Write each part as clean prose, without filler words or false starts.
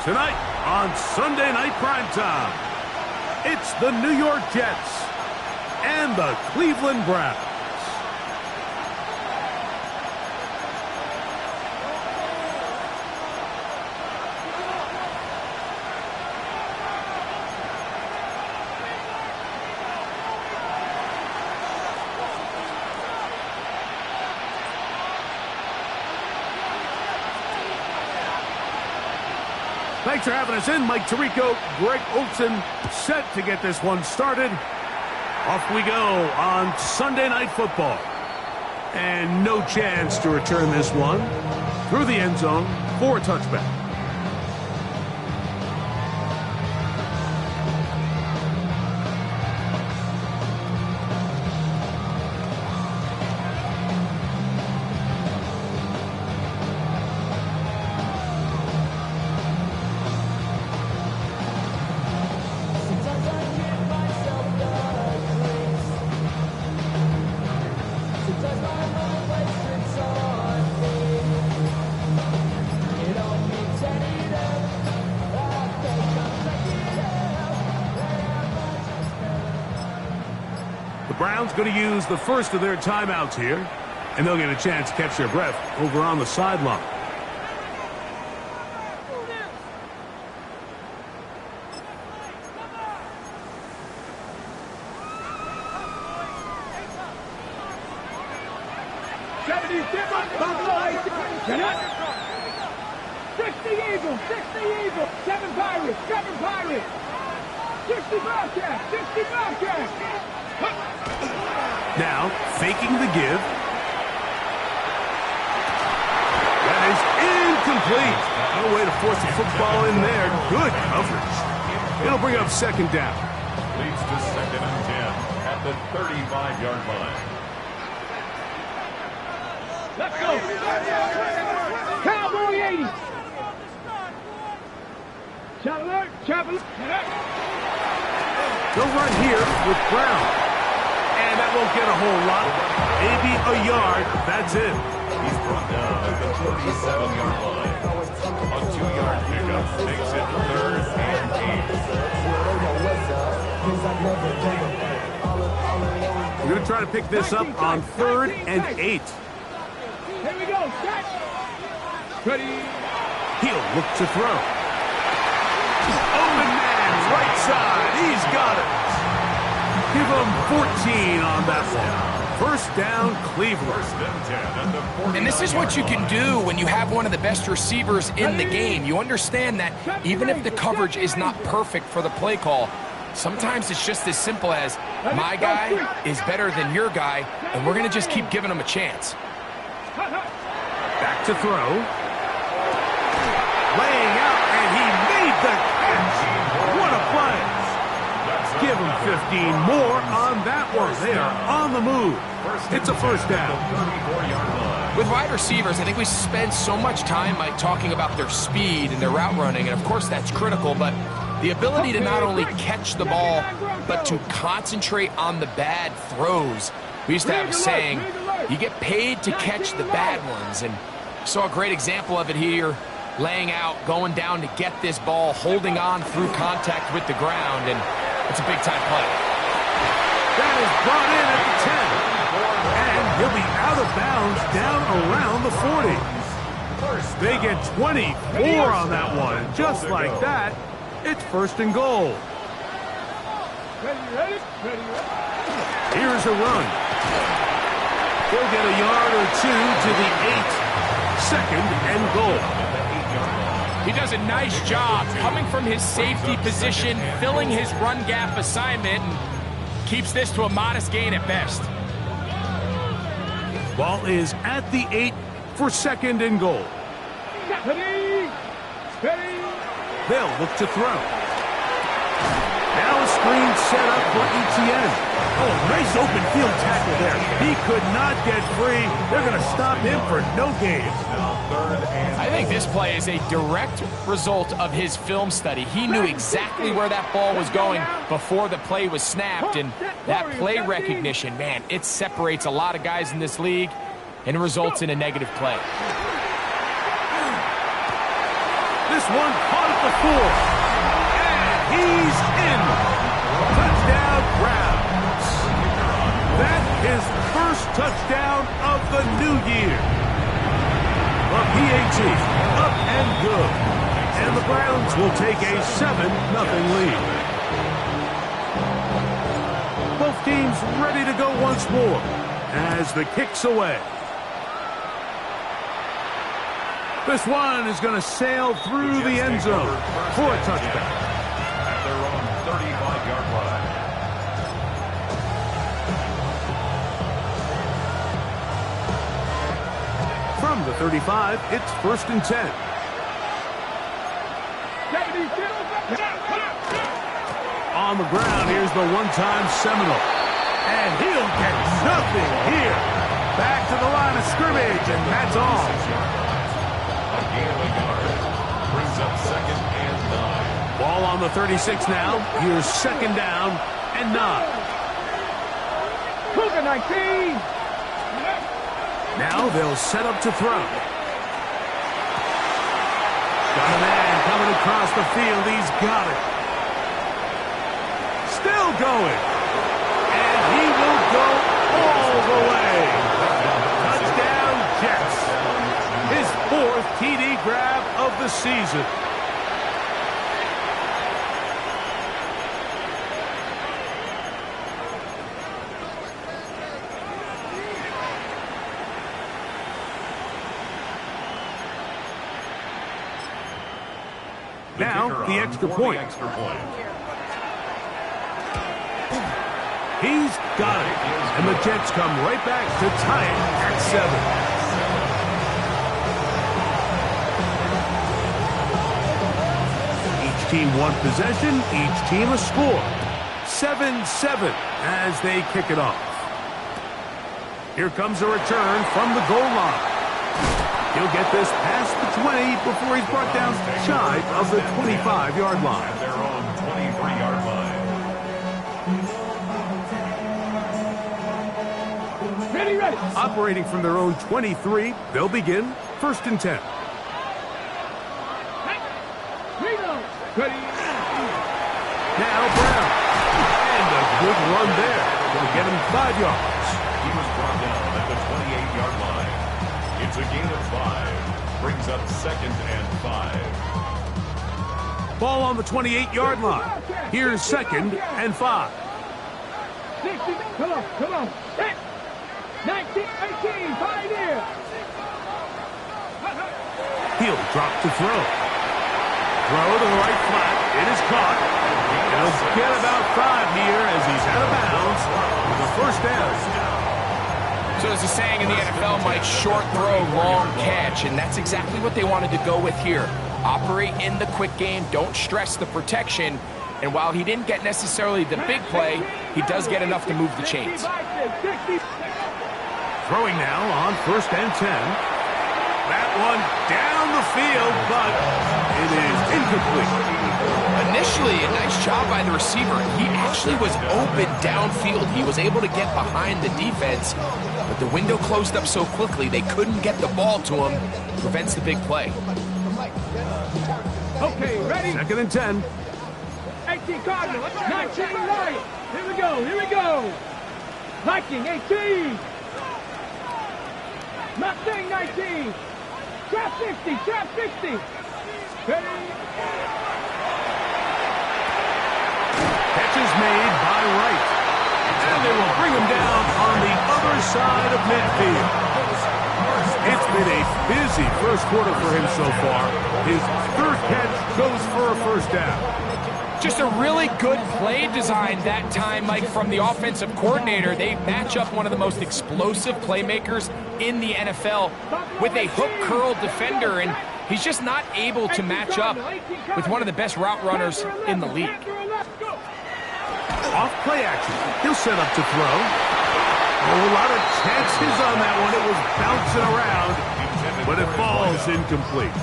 Tonight on Sunday Night Primetime, it's the New York Jets and the Cleveland Browns. Thanks for having us in. Mike Tirico, Greg Olsen, set to get this one started. Off we go on Sunday Night Football. And no chance to return this one through the end zone for a touchback. The Browns going to use the first of their timeouts here, and they'll get a chance to catch their breath over on the sideline. Now, faking the give. That is incomplete. No way to force the football in there. Good coverage. It'll bring up second down. Leads to 2nd and 10 at the 35-yard line. Let's go. Cowboy 80. Traveler. They'll run here with Brown. And that won't get a whole lot. Maybe a yard. That's it. He's brought down at the 37-yard line. A 2-yard pickup makes it 3rd and 8. We're going to try to pick this up on 3rd and 8. Here we go. Set. Ready. He'll look to throw. Open man, right side. He's got it. Give them 14 on that one. First down, Cleveland. And this is what you can do when you have one of the best receivers in the game. You understand that even if the coverage is not perfect for the play call, sometimes it's just as simple as my guy is better than your guy, and we're going to just keep giving him a chance. Back to throw. Laying out, and he made the catch. What a play. Give them 15 more on that one. They are on the move. It's a first down. With wide receivers, I think we spend so much time talking about their speed and their route running, and of course that's critical, but the ability to not only catch the ball, but to concentrate on the bad throws. We used to have a saying, you get paid to catch the bad ones, and saw a great example of it here, laying out, going down to get this ball, holding on through contact with the ground, and it's a big-time play. That is brought in at the 10. And he'll be out of bounds down around the 40. They get 24 on that one. Just like that, it's 1st and goal. Here's a run. He'll get a yard or two to the 8. 2nd and goal. He does a nice job coming from his safety position, filling his run gap assignment, and keeps this to a modest gain at best. Ball is at the 8 for 2nd and goal. They'll look to throw. Now a screen set up for Etienne. Oh, nice open field tackle there. He could not get free. They're going to stop him for no gain. I think this play is a direct result of his film study. He knew exactly where that ball was going before the play was snapped, and that play recognition, man, it separates a lot of guys in this league and results in a negative play. This one caught the 4. And he's in. Touchdown Browns. That's his first touchdown of the new year. A PAT, up and good. And the Browns will take a 7-0 lead. Both teams ready to go once more as the kick's away. This one is going to sail through the end zone for a touchdown. At their own 35-yard line. From the 35, it's 1st and 10. On the ground, here's the one-time Seminole. And he'll get nothing here. Back to the line of scrimmage, and that's all. A gain of a yard. Brings up 2nd and 9. Ball on the 36 now. Here's 2nd down and 9. Cougar 19. Now they'll set up to throw. Got a man coming across the field. He's got it. Still going. And he will go all the way. Touchdown Jets. His 4th TD grab of the season. Now, the extra point. He's got it. And the Jets come right back to tie it at 7. Each team one possession, each team a score. 7-7 as they kick it off. Here comes a return from the goal line. He'll get this past the 20 before he's brought down shy of the 25-yard line. At their own 23-yard line. Ready, ready. Operating from their own 23, they'll begin 1st and 10. Ready. Now Brown. And a good run there. Going to get him 5 yards. He was brought down at the 28-yard line. It's a gain of 5. Brings up 2nd and 5. Ball on the 28-yard line. Here's 2nd and 5. 60. Come on, come on. 19, 18, Pioneer. He'll drop to throw. Throw to the right flat. It is caught. He'll get about 5 here as he's out of bounds with a 1st down. So there's a saying in the NFL, Mike, short throw, long catch, and that's exactly what they wanted to go with here. Operate in the quick game, don't stress the protection, and while he didn't get necessarily the big play, he does get enough to move the chains. Throwing now on 1st and 10. That one down the field, but it is incomplete. Initially, a nice job by the receiver. He actually was open downfield. He was able to get behind the defense, but the window closed up so quickly they couldn't get the ball to him. Prevents the big play. Okay, ready? 2nd and 10. 18 Cardinal, 19 Lion. Here we go, here we go. Viking, 18. Mustang, 19. Trap 60, trap 60. Ready? Catch is made by Wright. And they will bring him down on the other side of midfield. It's been a busy first quarter for him so far. His 3rd catch goes for a 1st down. Just a really good play design that time, Mike, from the offensive coordinator. They match up one of the most explosive playmakers in the NFL with a hook curl defender, and he's just not able to match up with one of the best route runners in the league. Off play action. He'll set up to throw. A lot of chances on that one. It was bouncing around, but it falls incomplete.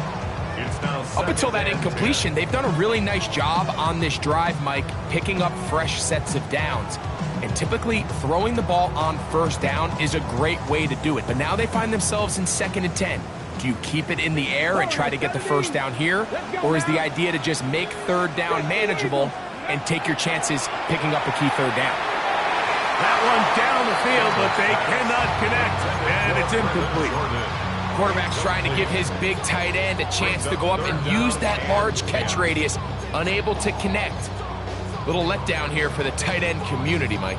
Up until that incompletion, they've done a really nice job on this drive, Mike, picking up fresh sets of downs. And typically, throwing the ball on 1st down is a great way to do it. But now they find themselves in 2nd and 10. Do you keep it in the air and try to get the first down here? Or is the idea to just make third down manageable and take your chances picking up a key third down? That one down the field, but they cannot connect, and it's incomplete. Quarterback's trying to give his big tight end a chance to go up and use that large catch radius, unable to connect. Little letdown here for the tight end community, Mike.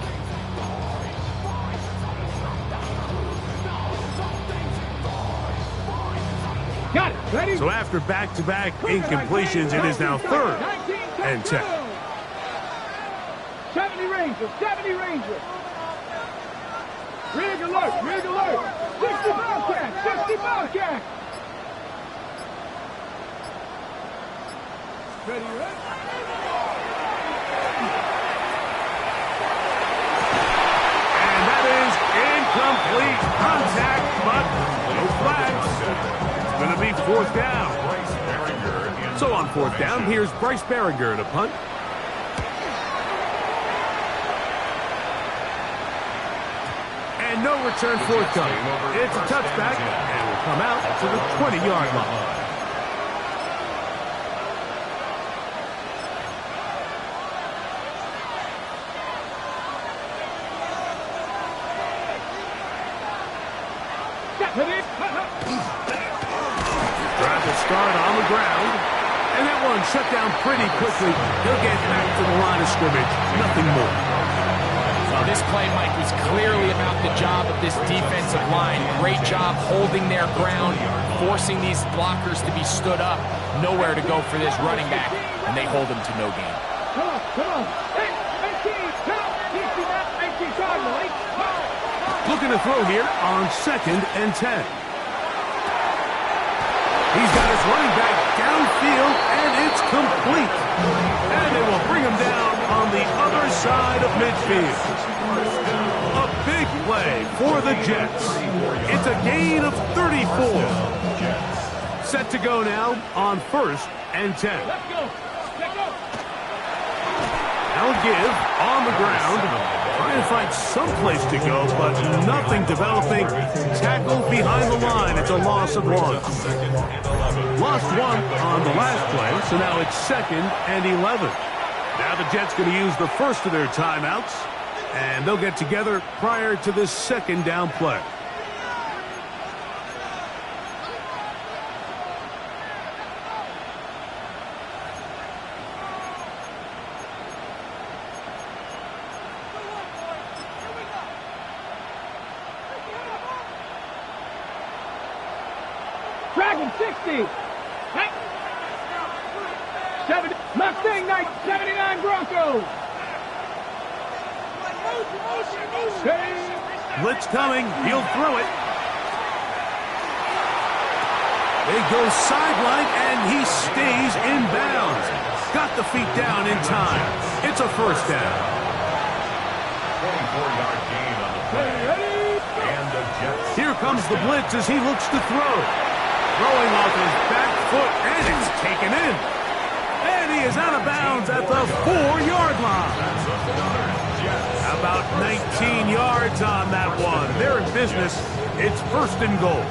Got it. Ready? So after back-to-back incompletions, it is now 3rd and 10. 70 Rangers, 70 Rangers. Rig alert, rig alert. 60 Bobcats, 60 Bobcats. Ready, ready? And that is incomplete contact, but no flags. It's going to be 4th down. So on 4th down, here's Bryce Baringer to punt. And no return forthcoming. It's a touchback, and will come out to the 20-yard line. Drive to start on the ground. And that one shut down pretty quickly. He'll get back to the line of scrimmage. Nothing more. Well, this play, Mike, was clearly about the job of this defensive line. Great job holding their ground, forcing these blockers to be stood up. Nowhere to go for this running back, and they hold him to no gain. Come on, come on. 18, come on. 18 Cardinal, 8. Looking to throw here on 2nd and 10. He's got his running back downfield, and it's complete. And they will bring him down on the other side of midfield. A big play for the Jets. It's a gain of 34. Set to go now on 1st and 10. Let's go. Let's go. Now give on the ground. Trying to find some place to go, but nothing developing. Tackled behind the line. It's a loss of 1. Lost 1 on the last play, so now it's 2nd and 11. Now the Jets going to use the first of their timeouts, and they'll get together prior to this 2nd down play. Dragon 60. 70. Mustang 79 Broncos. Blitz coming. He'll throw it. They go sideline, and he stays in bounds. Got the feet down in time. It's a 1st down. 24-yard gain on the play. And the Jets. Here comes the blitz as he looks to throw. Throwing off his back foot, and it's taken in. And he is out of bounds at the 4-yard line. About 19 yards on that one. They're in business. It's 1st and goal.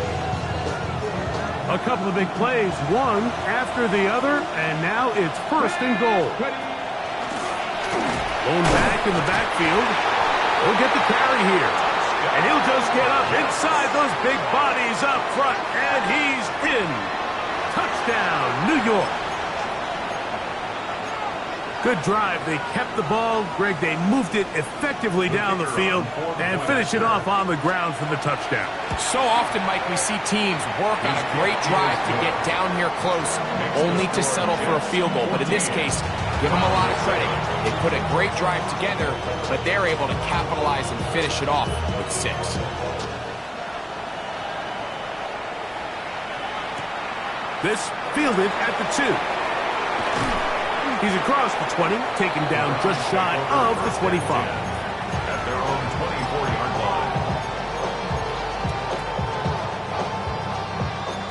A couple of big plays, one after the other, and now it's 1st and goal. Going back in the backfield. He'll get the carry here. And he'll just get up inside those big bodies up front, and he's in. Touchdown, New York. Good drive. They kept the ball. Greg, they moved it effectively down the field and finish it off on the ground for the touchdown. So often, Mike, we see teams work on a great drive to get down here close, only to settle for a field goal. But in this case, give them a lot of credit. They put a great drive together, but they're able to capitalize and finish it off with 6. This fielded at the 2. He's across the 20, taken down just shy of the 25. At their own 24-yard line.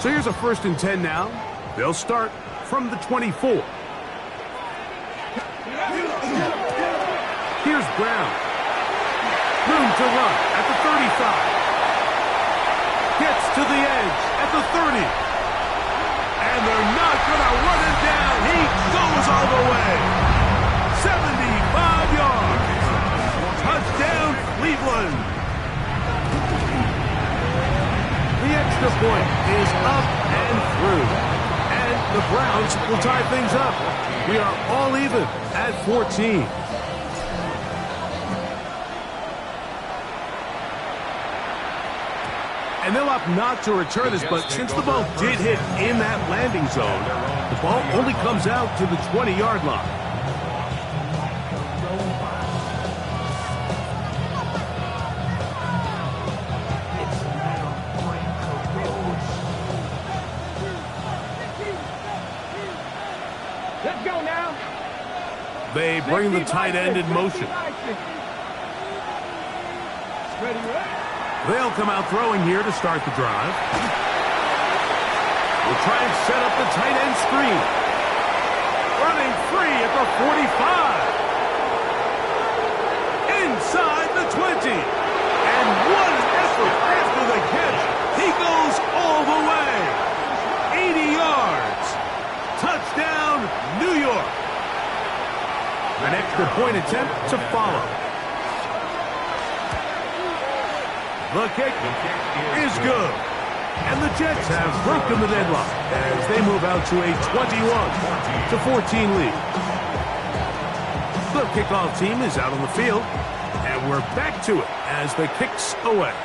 So here's a 1st and 10 now. They'll start from the 24. Here's Brown. Room to run at the 35. Gets to the edge at the 30. And they're not going to run him down. He goes all the way. 75 yards. Touchdown, Cleveland. The extra point is up and through. And the Browns will tie things up. We are all even at 14. And they'll opt not to return this, but since the ball did hit in that landing zone, the ball only comes out to the 20-yard line. Let's go now. They bring the tight end in motion. Ready, ready. They'll come out throwing here to start the drive. We'll try and set up the tight end screen. Running free at the 45. Inside the 20. And one effort after the catch. He goes all the way. 80 yards. Touchdown, New York. An extra point attempt to follow. The kick is good. And the Jets have broken the deadlock as they move out to a 21-14 lead. The kickoff team is out on the field, and we're back to it as the kick's away.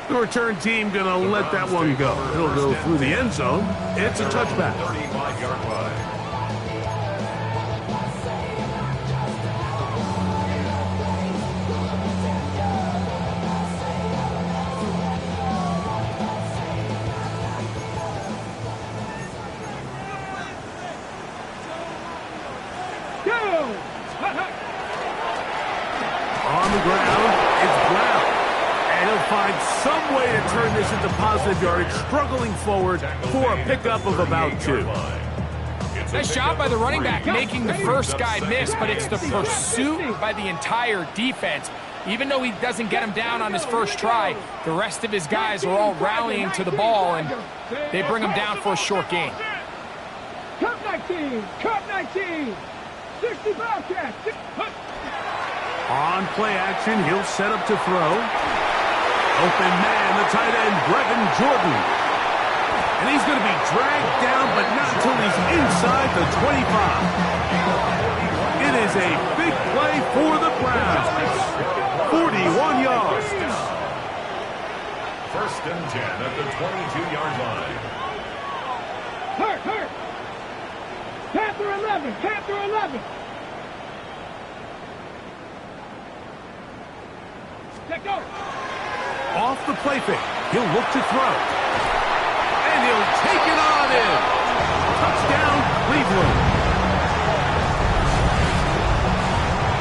The return team going to let that one go. It'll go through the end zone. It's a touchback. 35-yard line. On the ground, it's Brown. And he'll find some way to turn this into positive yardage, struggling forward for a pickup of about 2. Nice job by the running back, making the first guy miss, but it's the pursuit by the entire defense. Even though he doesn't get him down on his first try, the rest of his guys are all rallying to the ball, and they bring him down for a short gain. Cut 19! Cut 19! 60 Bobcats! On play action, he'll set up to throw. Open man, the tight end, Brevin Jordan. And he's going to be dragged down, but not until he's inside the 25. It is a big play for the Browns. 41 yards. First and 10 at the 22-yard line. Hurt, hurt! Panther 11! Panther 11! Let go! Off the play fake, he'll look to throw. And he'll take it on in. Touchdown, Cleveland.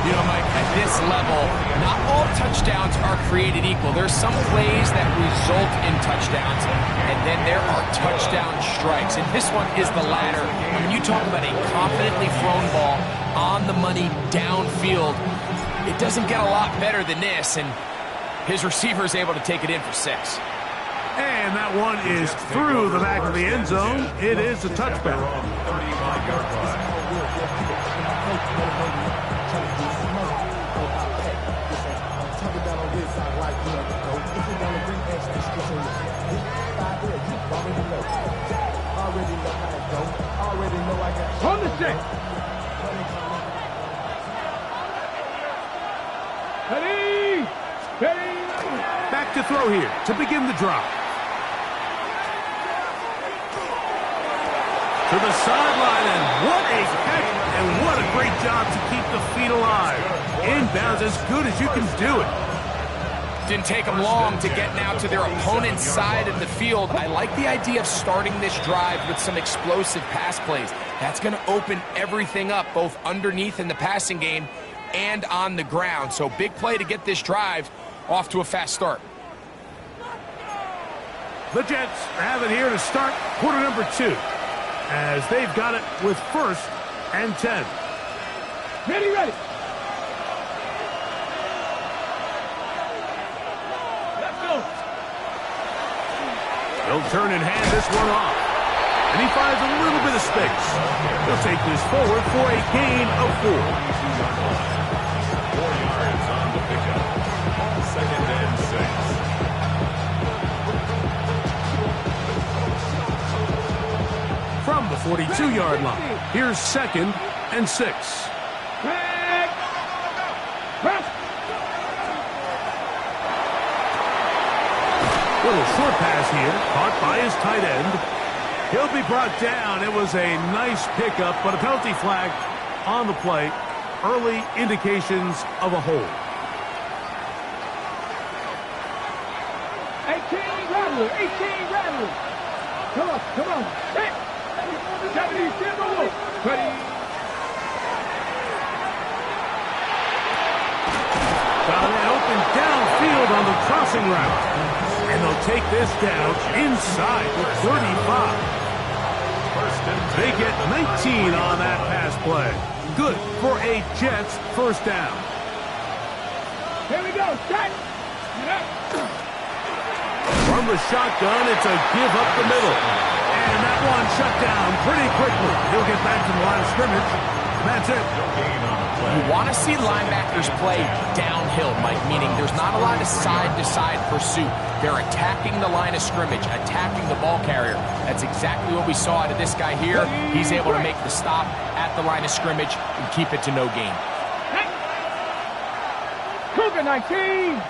You know, Mike, at this level, not all touchdowns are created equal. There's some plays that result in touchdowns, and then there are touchdown strikes. And this one is the latter. When you talk about a confidently thrown ball on the money downfield, it doesn't get a lot better than this, and his receiver is able to take it in for 6. And that one is through the back of the end zone. It is a touchback. 35-yard line. On the 6! Ready! Ready! Back to throw here to begin the drive. To the sideline, and what a catch, and what a great job to keep the feet alive. Inbounds as good as you can do it. Didn't take them long to get now to their opponent's side of the field. I like the idea of starting this drive with some explosive pass plays. That's going to open everything up, both underneath in the passing game and on the ground. So big play to get this drive off to a fast start. The Jets have it here to start quarter number 2, as they've got it with 1st and 10. Ready, ready! Let's go! He'll turn and hand this one off. And he finds a little bit of space. He'll take this forward for a gain of 4. 4 yards on the pickup. 2nd and 6. From the 42-yard line, here's 2nd and 6. Little short pass here, caught by his tight end. He'll be brought down. It was a nice pickup, but a penalty flag on the play. Early indications of a hold. 18 Rattler, 18 Rattler. Come on, come on. Hey. 70 Timberwolves. 20. Got an open downfield on the crossing route. And they'll take this down inside the 35. They get 19 on that pass play. Good for a Jets first down. Here we go. Set. From the shotgun, it's a give up the middle. And that one shut down pretty quickly. He'll get back to the line of scrimmage. That's it. You want to see linebackers play downhill, Mike, meaning there's not a lot of side-to-side pursuit. They're attacking the line of scrimmage, attacking the ball carrier. That's exactly what we saw out of this guy here. He's able to make the stop at the line of scrimmage and keep it to no gain. Cougar 19.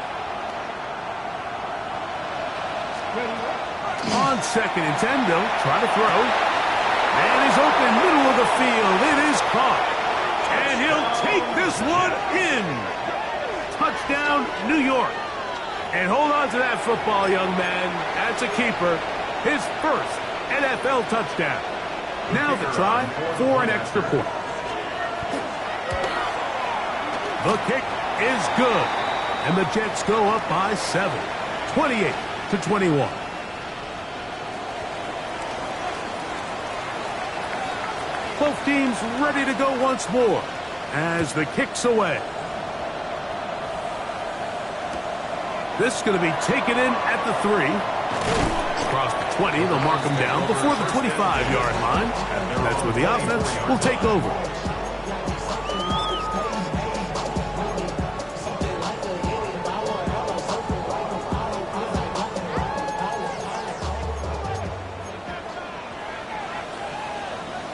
On 2nd and 10, they'll try to throw. And he's open middle of the field. It is caught. And he'll take this one in. Touchdown, New York. And hold on to that football, young man. That's a keeper. His first NFL touchdown. Now the try for an extra point. The kick is good. And the Jets go up by 7. 28-21. Both teams ready to go once more as the kick's away. This is going to be taken in at the 3. Across the 20, they'll mark them down before the 25-yard line. That's where the offense will take over.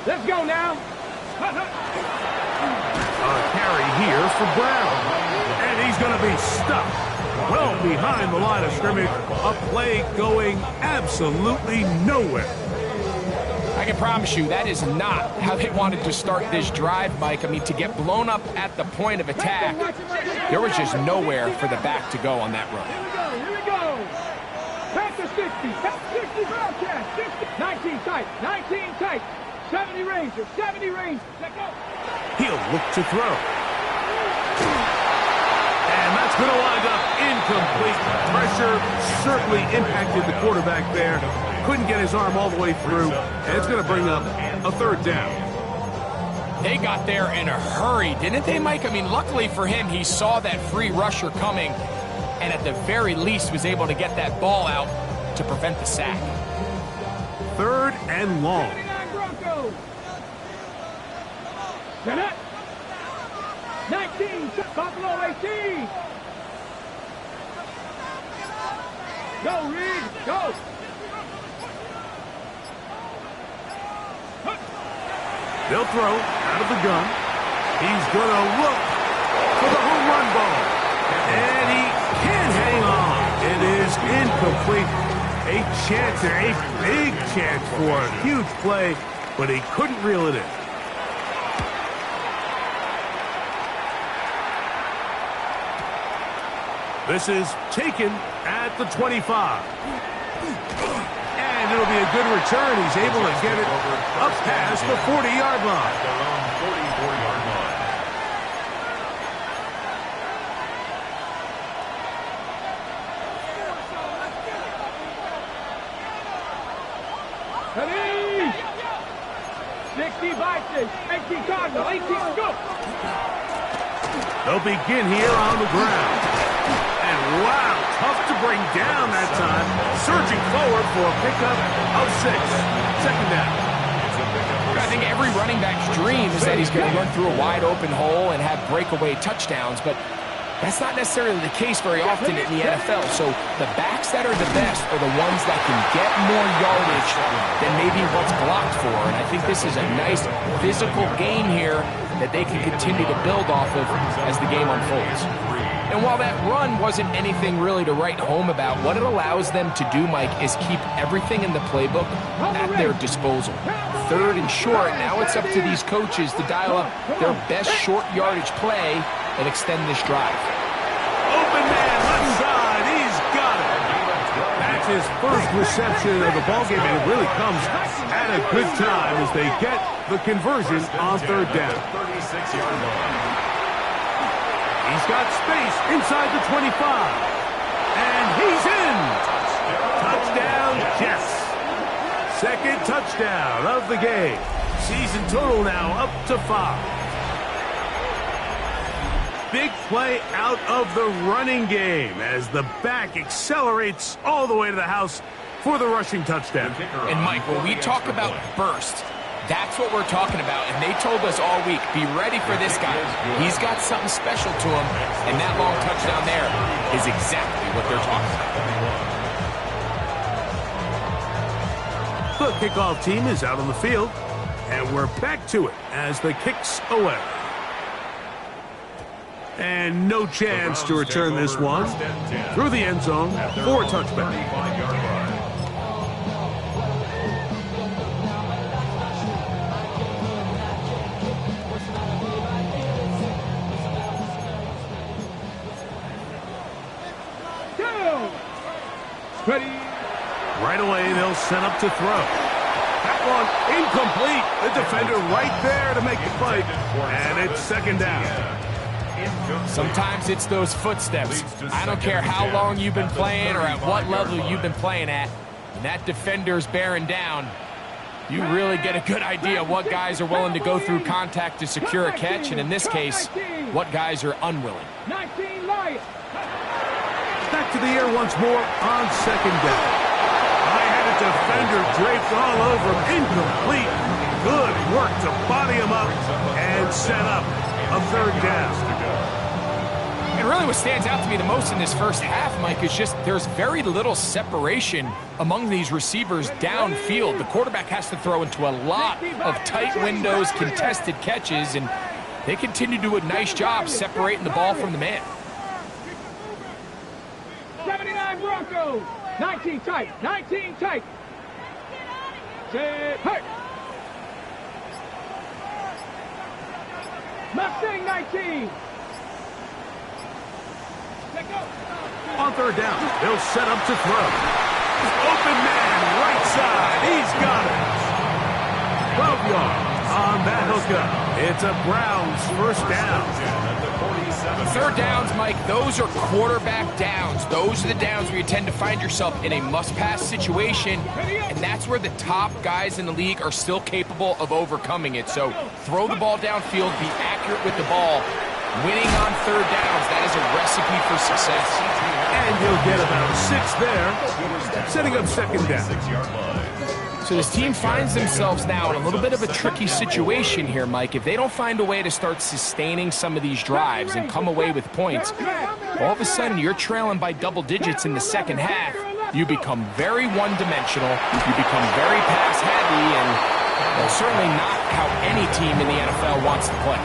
Let's go now. A carry here for Brown. And he's going to be stuck well behind the line of scrimmage. A play going absolutely nowhere. I can promise you that is not how they wanted to start this drive, Mike. I mean, to get blown up at the point of attack, there was just nowhere for the back to go on that run. Here we go. Back to 60. 60 broadcast. 60. 19 tight. 19 tight. 70 Rangers, 70 Rangers. Let go. He'll look to throw. And that's going to wind up incomplete. Pressure certainly impacted the quarterback there. Couldn't get his arm all the way through. And it's going to bring up a 3rd down. They got there in a hurry, didn't they, Mike? I mean, luckily for him, he saw that free rusher coming and at the very least was able to get that ball out to prevent the sack. 3rd and long. Set up. 19, Buffalo 18. Go, Reed, go. They'll throw out of the gun. He's going to look for the home run ball. And he can't hang on. It is incomplete. A chance there, a big chance for a huge play, but he couldn't reel it in. This is taken at the 25. And it'll be a good return. He's able to get it up past the 40-yard line. Their own 44-yard line. Ready? 60 Vikings, 18 Cardinals, 18 go. They'll begin here on the ground. And Wow, tough to bring down that time. Surging forward for a pickup of 6. Second down. I think every running back's dream is that he's going to run through a wide open hole and have breakaway touchdowns, but that's not necessarily the case very often in the NFL. So the backs that are the best are the ones that can get more yardage than maybe what's blocked for. And I think this is a nice physical game here that they can continue to build off of as the game unfolds. And while that run wasn't anything really to write home about, what it allows them to do, Mike, is keep everything in the playbook at their disposal. Third and short, now it's up to these coaches to dial up their best short yardage play and extend this drive. Open man, left side, he's got it. That's his first reception of the ballgame, and it really comes at a good time as they get the conversion on third down. 36-yard line. He's got space inside the 25. And he's in. Touchdown, Jets. Second touchdown of the game. Season total now up to 5. Big play out of the running game as the back accelerates all the way to the house for the rushing touchdown. And Mike, when we talk about burst, that's what we're talking about, and they told us all week, be ready for this guy. He's got something special to him, and that long touchdown there is exactly what they're talking about. The kickoff team is out on the field, and we're back to it as the kick's away. And no chance to return this one through the end zone for a touchback. Ready. Right away, they'll set up to throw. That one incomplete. The defender right there to make the play. And it's second down. Sometimes it's those footsteps. I don't care how long you've been playing or at what level you've been playing at. When that defender's bearing down, you really get a good idea of what guys are willing to go through contact to secure a catch, and in this case, what guys are unwilling. 19 Lions. Back to the air once more on second down. I had a defender draped all over him. Incomplete. Good work to body him up and set up a third down. And really what stands out to me the most in this first half, Mike, is just there's very little separation among these receivers downfield. The quarterback has to throw into a lot of tight windows, contested catches, and they continue to do a nice job separating the ball from the man. 79 Broncos. 19 tight. 19 tight. Set. Hey. Mustang 19. Let go. On third down, they'll set up to throw. Open man, right side. He's got it. 12 yards on that hookup. It's a Browns first down. Third downs, Mike, those are quarterback downs. Those are the downs where you tend to find yourself in a must-pass situation, and that's where the top guys in the league are still capable of overcoming it. So throw the ball downfield, be accurate with the ball. Winning on third downs, that is a recipe for success. And he'll get about 6 there, setting up second down. So this team finds themselves now in a little bit of a tricky situation here, Mike. If they don't find a way to start sustaining some of these drives and come away with points, all of a sudden you're trailing by double digits in the second half. You become very one-dimensional. You become very pass-heavy, and certainly not how any team in the NFL wants to play.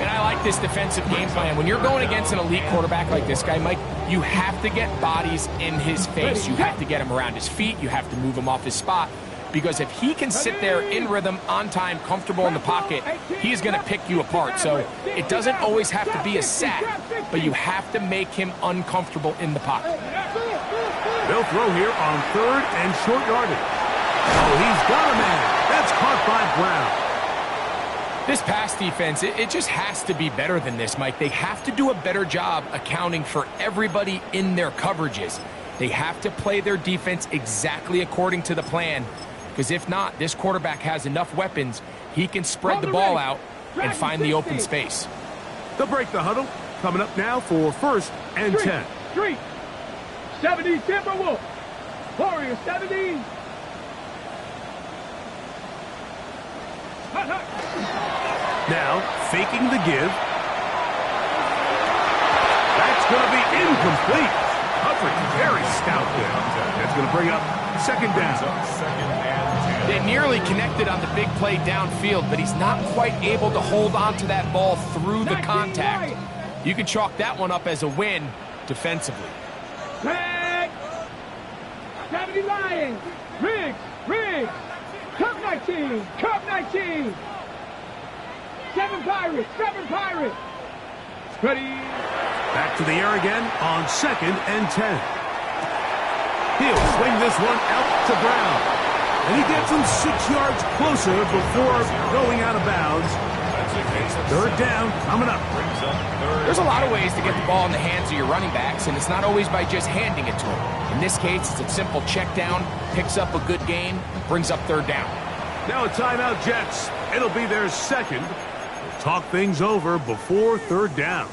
And I like this defensive game plan. When you're going against an elite quarterback like this guy, Mike, you have to get bodies in his face. You have to get him around his feet. You have to move him off his spot. Because if he can sit there in rhythm, on time, comfortable in the pocket, he's going to pick you apart. So it doesn't always have to be a sack, but you have to make him uncomfortable in the pocket. They'll throw here on third and short yardage. Oh, he's got a man. That's caught by Brown. This pass defense, it just has to be better than this, Mike. They have to do a better job accounting for everybody in their coverages. They have to play their defense exactly according to the plan. Because if not, this quarterback has enough weapons, he can spread the ball out and find the open space. They'll break the huddle. Coming up now for first and 10. Street. 70 Timberwolves. Warriors 70. Hut, hut. Now, faking the give. That's going to be incomplete. Coverage very stout there. That's going to bring up second down. They nearly connected on the big play downfield, but he's not quite able to hold on to that ball through the contact. You can chalk that one up as a win defensively. Tag. 70 Lions. Riggs. Cub 19. 7 Pirates. Ready. Back to the air again on 2nd and 10. He'll swing this one out to Brown. And he gets him 6 yards closer before going out of bounds. Third down coming up. There's a lot of ways to get the ball in the hands of your running backs, and it's not always by just handing it to them. In this case, it's a simple check down, picks up a good gain, brings up third down. Now a timeout, Jets. It'll be their second. We'll talk things over before third down.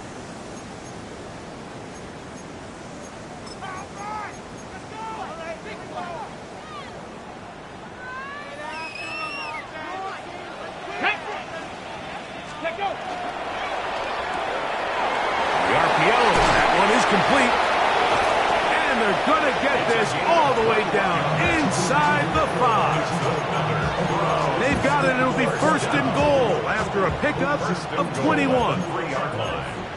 Complete. And they're going to get this all the way down inside the 5. They've got it. It'll be 1st and goal after a pickup of 21.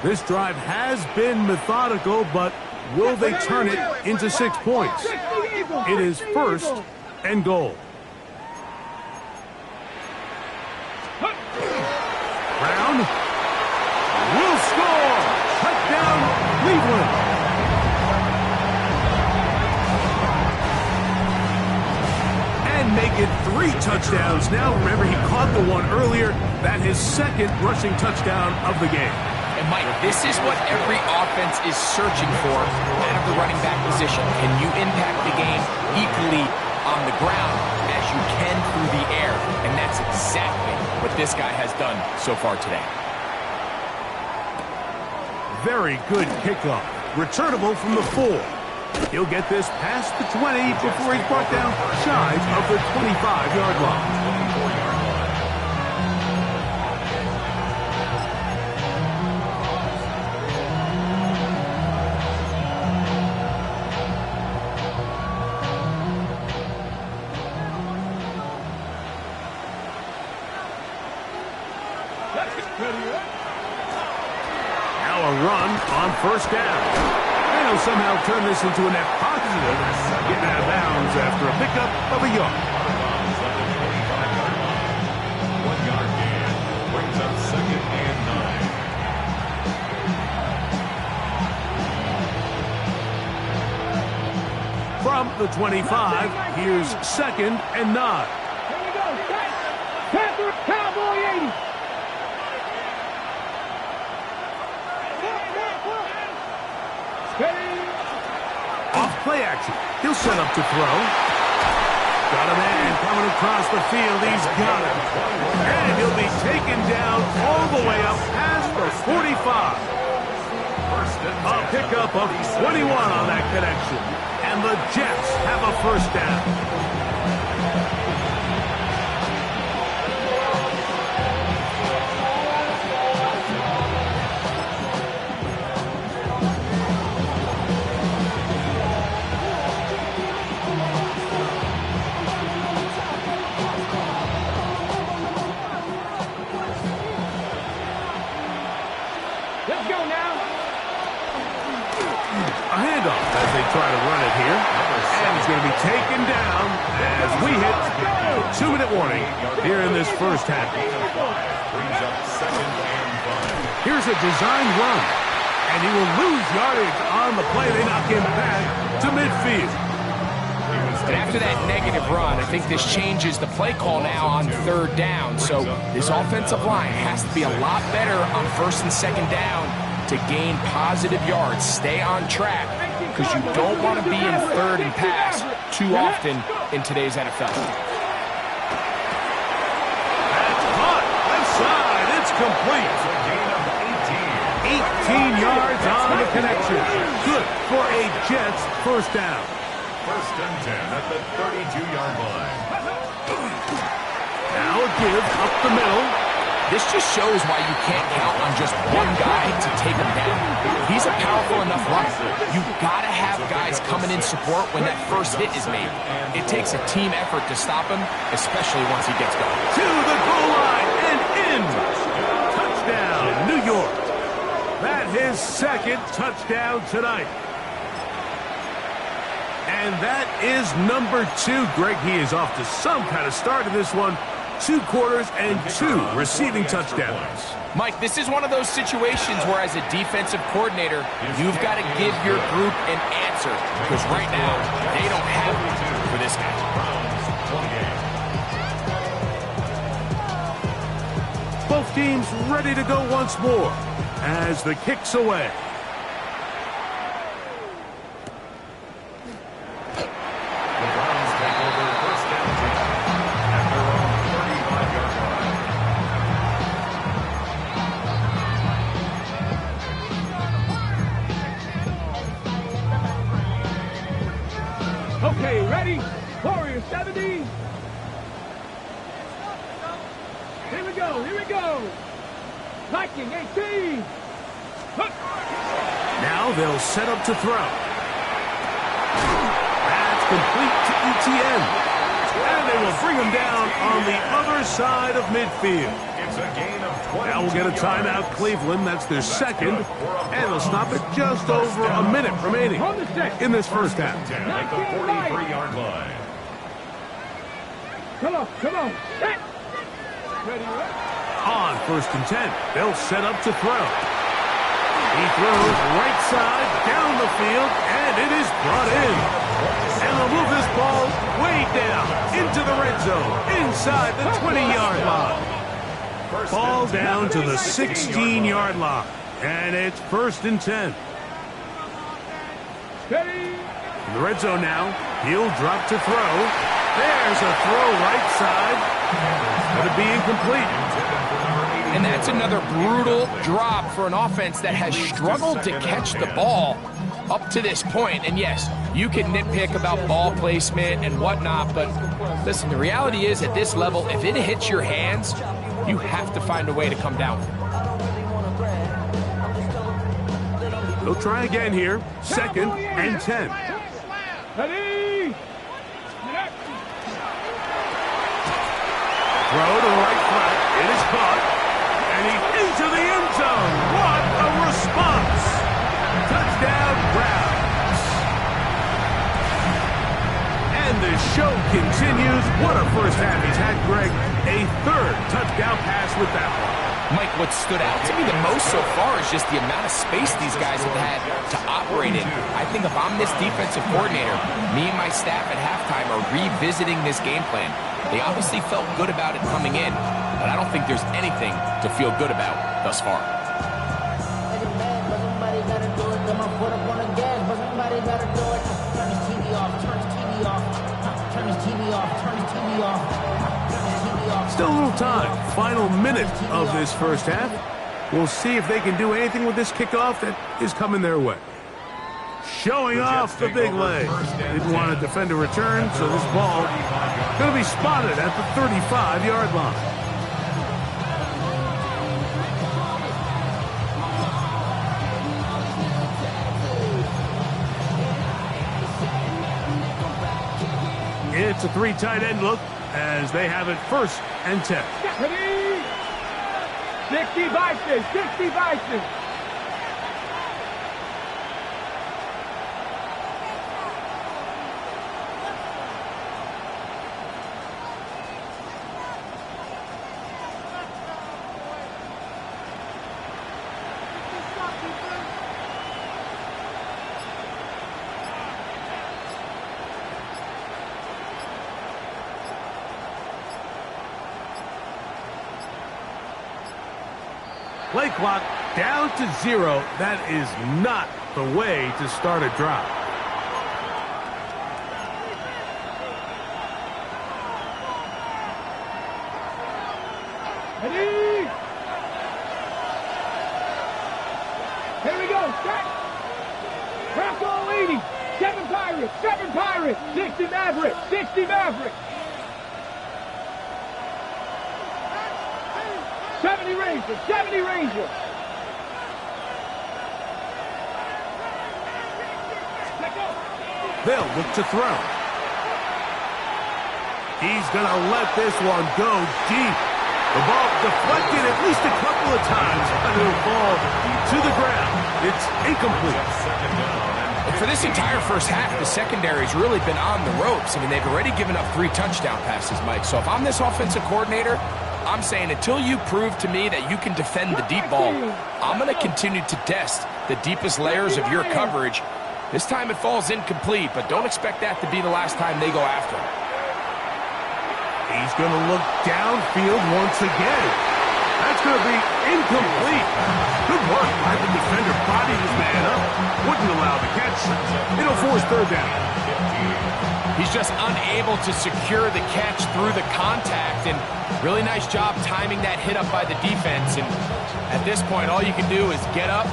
This drive has been methodical, but will they turn it into 6 points? It is 1st and goal. Brown will score. Touchdown, Cleveland. And make it 3 touchdowns now. Remember, he caught the one earlier. That his 2nd rushing touchdown of the game. And Mike, this is what every offense is searching for out of the running back position. Can you impact the game equally on the ground as you can through the air? And that's exactly what this guy has done so far today. Very good kickoff. Returnable from the 4. He'll get this past the 20 before he's brought down shy of the 25-yard line. Now a run on 1st down. And he'll somehow turn this into a net positive, getting out of bounds after a pickup of a yard. 1-yard gain brings up 2nd and 9. From the 25, here's 2nd and 9. Here we go. Panther Cowboy 80. Off play action. He'll set up to throw. Got a man coming across the field. He's got it. And he'll be taken down all the way up past the 45. A pickup of 21 on that connection. And the Jets have a 1st down. Let's go now. A handoff as they try to run it here. And he's going to be taken down as we hit the 2-minute warning here in this first half. Brings up 2nd and 5. Here's a designed run. And he will lose yardage on the play. They knock him back to midfield. And after that negative run, I think this changes the play call now on 3rd down. So this offensive line has to be a lot better on 1st and 2nd down to gain positive yards. Stay on track because you don't want to be in 3rd and pass too often in today's NFL. That's caught. Left side. It's complete. Gain of 18. yards on the connection. Good for a Jets first down. First and 10 at the 32-yard line. Now a give up the middle. This just shows why you can't count on just one guy to take him down. He's a powerful enough runner. You've got to have guys coming in support when that first hit is made. It takes a team effort to stop him, especially once he gets going. To the goal line and in. Touchdown, New York. That his second touchdown tonight. And that is number 2. Greg, he is off to some kind of start in this one. 2 quarters and 2 receiving touchdowns. Mike, this is one of those situations where as a defensive coordinator, you've got to give your group an answer. Because right now, they don't have it for this guy. Both teams ready to go once more as the kick's away. Okay, ready? Warrior 70. Here we go, here we go. Viking 18. Hook. Now they'll set up to throw. That's complete to ETN. And they will bring him down on the other side of midfield. It's a gain of 20. Now we'll get a timeout, Cleveland. That's their second. And they'll stop it just over a minute remaining in this first half. At the 43-yard line. Come on, come on. Set. Ready, ready. On first and 10, they'll set up to throw. He throws right side down the field, and it is brought in. And they'll move this ball way down into the red zone, inside the 20-yard line. Ball down to the 16-yard line, and it's first and 10. In the red zone now, he'll drop to throw. There's a throw right side. Going to be incomplete. And that's another brutal drop for an offense that has struggled to catch the ball up to this point. And yes, you can nitpick about ball placement and whatnot, but listen, the reality is at this level, if it hits your hands, you have to find a way to come down. They'll try again here. Second and 10. Ready. Throw to right flat. It is caught. And he's into the end zone. What a response. Touchdown, Browns. And the show continues. What a first half he's had, Greg. A third touchdown pass with that one. Mike, what stood out to me the most so far is just the amount of space these guys have had to operate in. I think if I'm this defensive coordinator, me and my staff at halftime are revisiting this game plan. They obviously felt good about it coming in, but I don't think there's anything to feel good about thus far. Still a little time. Final minute of this first half. We'll see if they can do anything with this kickoff that is coming their way. Showing off the big leg. Didn't want to defend a return, so this ball going to be spotted at the 35-yard line. It's a 3 tight end look as they have it first and 10. Ready. 60 Vikings, 60 Vikings. Play clock down to 0. That is not the way to start a drive. Ready. set. Craft all 80. 7 Pirates, 7 Pirates. 60 Mavericks, 60 Mavericks. 70 Rangers, 70 Rangers. They'll look to throw. He's going to let this one go deep. The ball deflected at least a couple of times, and it'll fall to the ground. It's incomplete. And for this entire first half, the secondary's really been on the ropes. I mean, they've already given up 3 touchdown passes, Mike. So if I'm this offensive coordinator, I'm saying until you prove to me that you can defend the deep ball, I'm going to continue to test the deepest layers of your coverage. This time it falls incomplete, but don't expect that to be the last time they go after him. He's going to look downfield once again. That's going to be incomplete. Good work by the defender. Bodied his man up. Wouldn't allow the catch. It'll force third down. He's just unable to secure the catch through the contact, and really nice job timing that hit up by the defense. And at this point, all you can do is get up,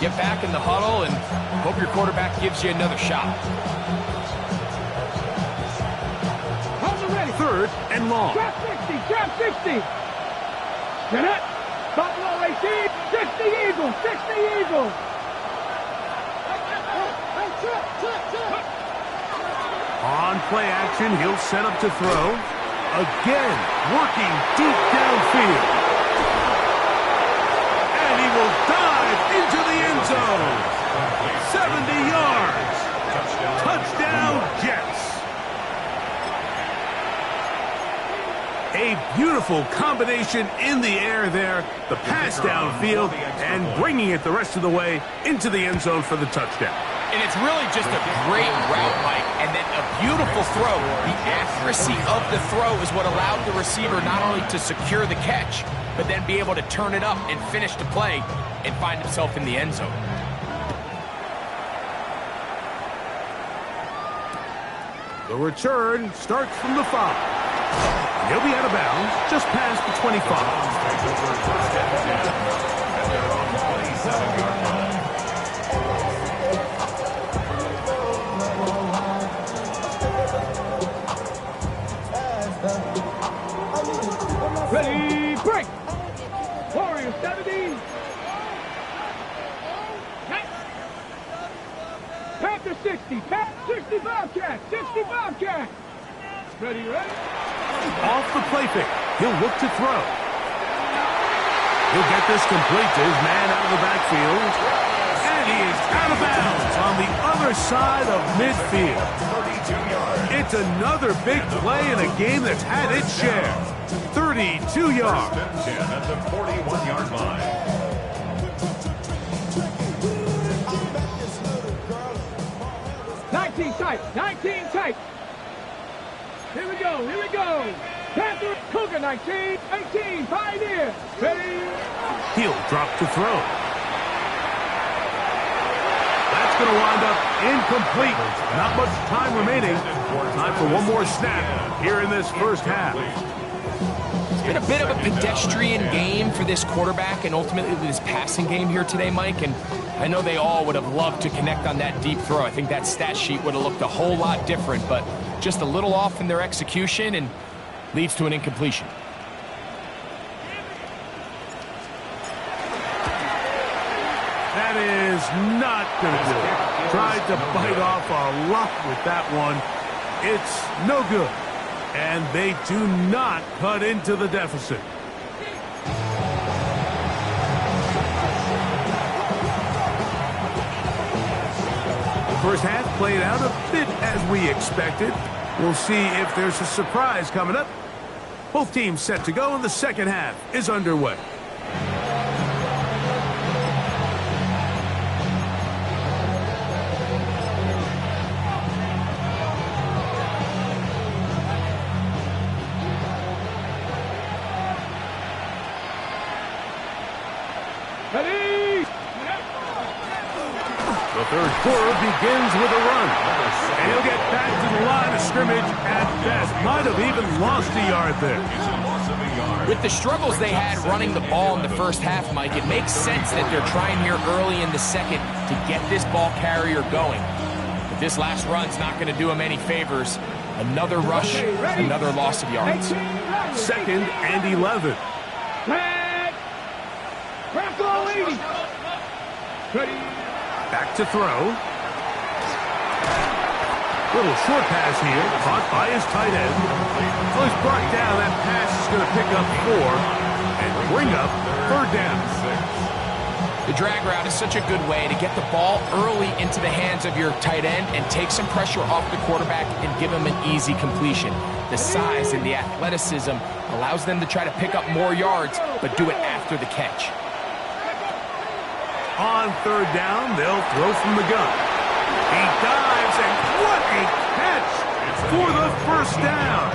get back in the huddle, and hope your quarterback gives you another shot. Third and long. Trap 60, trap 60. Get it. Buffalo 18, 60 Eagles, 60 Eagles. On play action, he'll set up to throw. Again, working deep downfield. And he will dive into the end zone. 70 yards. Touchdown, Jets. A beautiful combination in the air there. The pass downfield and bringing it the rest of the way into the end zone for the touchdown. And it's really just a great route, Mike, and then a beautiful throw. The accuracy of the throw is what allowed the receiver not only to secure the catch, but then be able to turn it up and finish the play and find himself in the end zone. The return starts from the 5. He'll be out of bounds just past the 25. Ready, break. Warriors 70. Panther 60, Panther 60 Bobcats, 60 Bobcats. Ready, ready. Off the play fake. He'll look to throw. He'll get this complete to his man out of the backfield. And he is out of bounds on the other side of midfield. It's another big play in a game that's had its share. 32 yards. At the 41-yard line. Tight, 19 tight. Here we go, here we go. Panther, Cougar 19, 18, Pioneer. Ready? He'll drop to throw. That's going to wind up incomplete. Not much time remaining. Time for one more snap here in this first half. It's been a bit of a pedestrian game for this quarterback and ultimately this passing game here today, Mike. And I know they all would have loved to connect on that deep throw. I think that stat sheet would have looked a whole lot different, but just a little off in their execution and leads to an incompletion. That is not going to do it. Tried to bite off a lot with that one. It's no good. And they do not cut into the deficit. First half played out a bit as we expected. We'll see if there's a surprise coming up. Both teams set to go, and the second half is underway. Ready? The third quarter begins with a run. And he'll get back to the line of scrimmage at best. Might have even lost a yard there. It's a loss of a yard. With the struggles they had running the ball in the first half, Mike, it makes sense that they're trying here early in the second to get this ball carrier going. But this last run's not going to do him any favors. Another rush, another loss of yards. 2nd and 11. Back to throw. Little short pass here, caught by his tight end. So he's brought down. That pass is going to pick up 4 and bring up 3rd down. The drag route is such a good way to get the ball early into the hands of your tight end and take some pressure off the quarterback and give him an easy completion. The size and the athleticism allows them to try to pick up more yards, but do it after the catch. On 3rd down, they'll throw from the gun. He dives, and what a catch for the 1st down.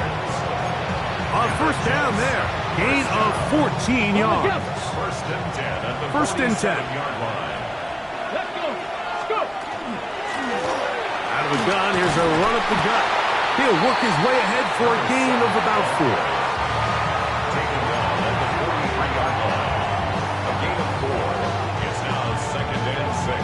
On 1st down there, gain of 14 yards. 1st and 10 at the 1st and 10. yard line. Let's go. Let's go. Out of the gun, here's a run up the gut. He'll work his way ahead for a gain of about 4. Taking down at the 43-yard line. A gain of 4. It's now 2nd and 6.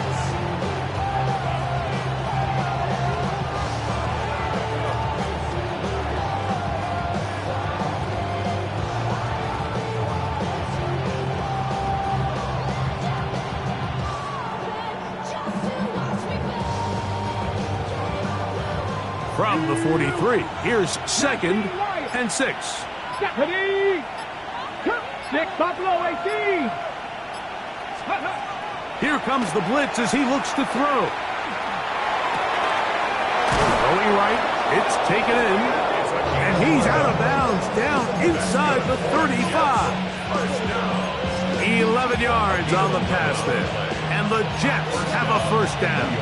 From the 43, here's 2nd and 6. Ready. 6, Buffalo 18. Here comes the blitz as he looks to throw. Going right, it's taken in, and he's out of bounds down inside the 35. 11 yards on the pass there, and the Jets have a 1st down.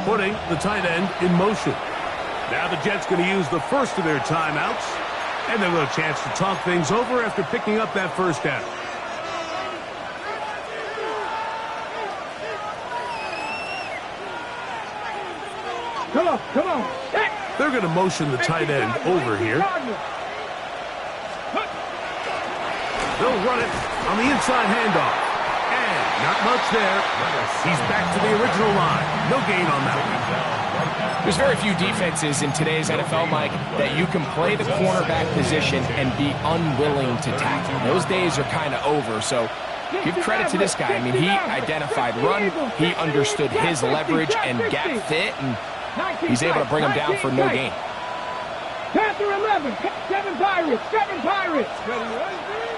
Putting the tight end in motion. Now the Jets going to use the first of their timeouts, and they'll have a chance to talk things over after picking up that 1st down. Come on, come on. They're going to motion the tight end over here. They'll run it on the inside handoff. And not much there. He's back to the original line. No gain on that one. There's very few defenses in today's NFL, Mike, that you can play the cornerback position and be unwilling to tackle. Those days are kind of over, so give credit to this guy. I mean, he identified run, he understood his leverage and gap fit, and he's able to bring him down for no gain. Panther 11, 7 Pirates, 7 Pirates.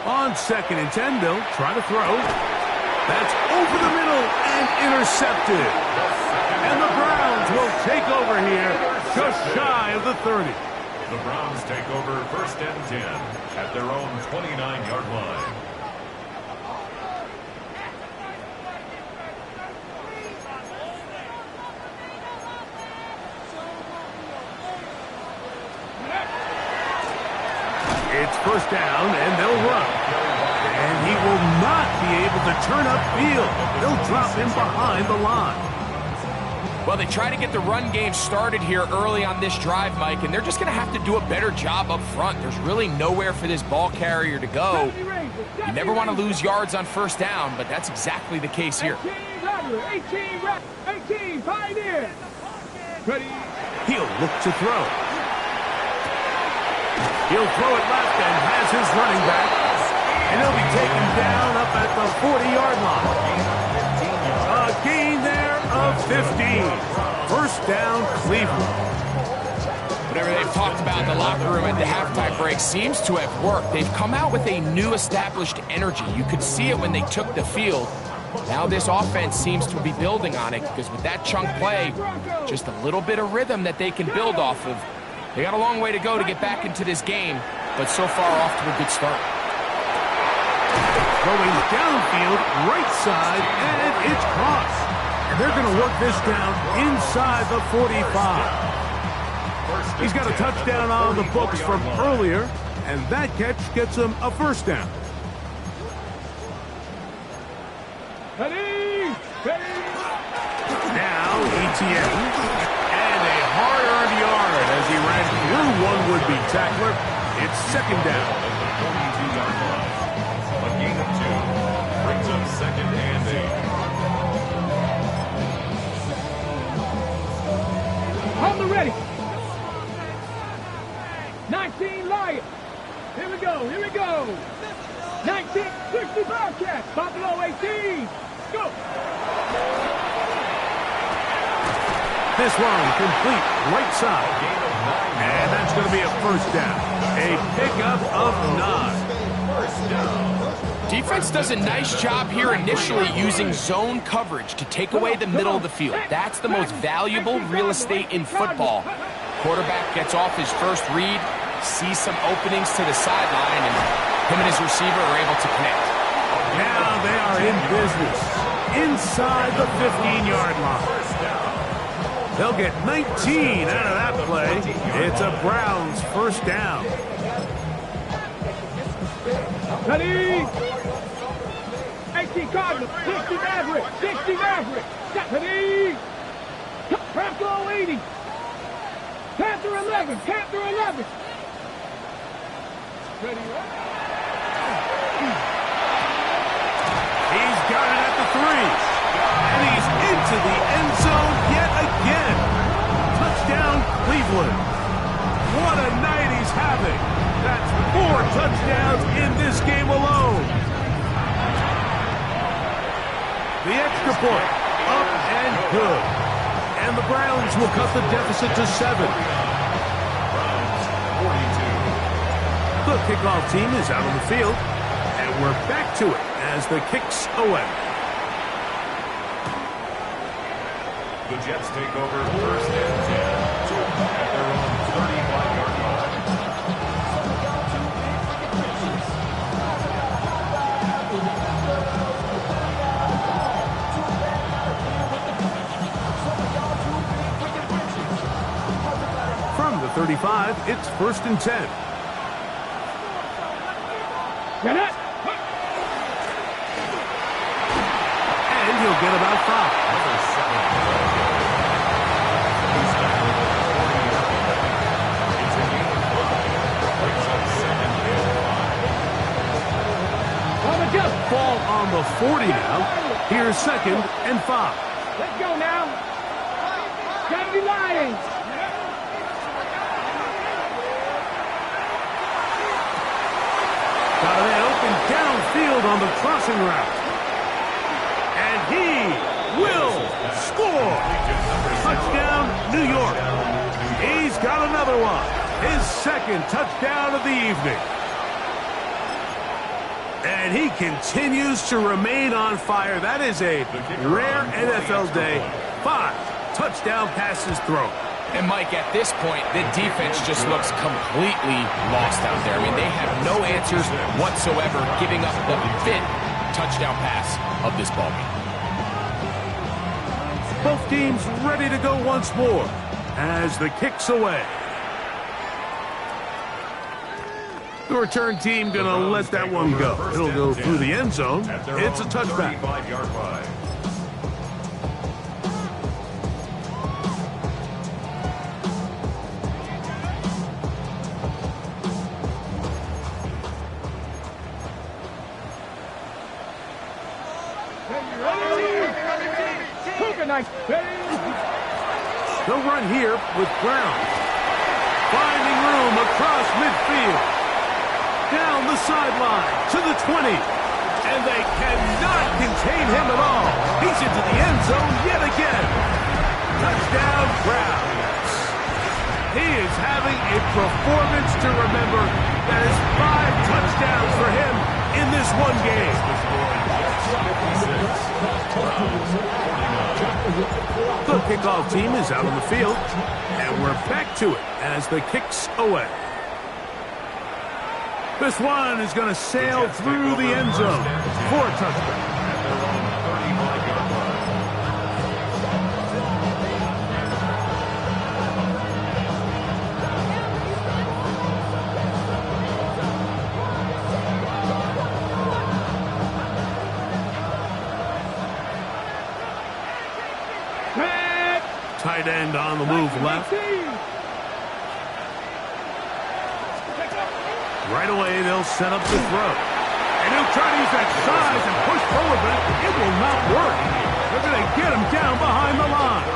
On 2nd and 10, they'll try to throw. That's over the middle and intercepted. And the Browns will take over here just shy of the 30. The Browns take over 1st and 10 at their own 29-yard line. It's 1st down, and they'll run. And he will not be able to turn upfield. They'll drop him behind the line. Well, they try to get the run game started here early on this drive, Mike, and they're just going to have to do a better job up front. There's really nowhere for this ball carrier to go. You never want to lose yards on 1st down, but that's exactly the case here. 18, Pioneer. Ready. He'll look to throw. He'll throw it left and has his running back. And he'll be taken down up at the 40-yard line. A gain there of 15. 1st down, Cleveland. Whatever they've talked about in the locker room at the halftime break seems to have worked. They've come out with a new established energy. You could see it when they took the field. Now this offense seems to be building on it because with that chunk play, just a little bit of rhythm that they can build off of. They got a long way to go to get back into this game, but so far off to a good start. Going downfield, right side, and it's crossed. And they're going to work this down inside the 45. He's got a touchdown on the books from earlier, and that catch gets him a first down. Now ETN, and a hard-earned yard as he ran through one would-be tackler. It's second down. A gain of 2 brings up second and 8. On the ready. 19 Lions. Here we go. 1960 Bearcats. Buffalo 18. Go. This one complete right side. And that's going to be a first down. A pickup of 9. Defense does a nice job here initially using zone coverage to take away the middle of the field. That's the most valuable real estate in football. Quarterback gets off his first read, sees some openings to the sideline, and him and his receiver are able to connect. Now they are in business inside the 15-yard line. They'll get 19 out of that play. It's a Browns first down. Ready. 18 Cardinals. 60 Maverick. 60 Maverick. Ready. Panther 80. Panther 11. Panther 11. Ready. He's got it at the 3. And he's into the end zone yet again. Touchdown, Cleveland. What a night he's having. That's 4 touchdowns in this game alone. The extra point, up and good. And the Browns will cut the deficit to 7. The kickoff team is out on the field, and we're back to it as the kick's away. The Jets take over first and 10 at their own 35-yard line. From the 35, it's first and 10. Get it. And he'll get about 5. Ball on the 40 now. Here's second and 5. Let's go now. 70 Lions. Got a man open downfield on the crossing route. And he will score. Touchdown, New York. He's got another one. His second touchdown of the evening. And he continues to remain on fire. That is a rare NFL day. 5 touchdown passes thrown. And Mike, at this point, the defense just looks completely lost out there. I mean, they have no answers whatsoever, giving up the 5th touchdown pass of this ballgame. Both teams ready to go once more as the kick's away. The return team going to let that one go. It'll go through the end zone. It's a touchback. 35-yard line. The run here with Brown. Finding room across midfield. Down the sideline to the 20. And they cannot contain him at all. He's into the end zone yet again. Touchdown, Browns. He is having a performance to remember. That is 5 touchdowns for him in this one game. The kickoff team is out on the field, and we're back to it as the kick's away. This one is going to sail through the end zone for a touchdown. tight end on the move left. Right away, they'll set up the throw. And he'll try to use that size and push forward, but it will not work. They're going to get him down behind the line.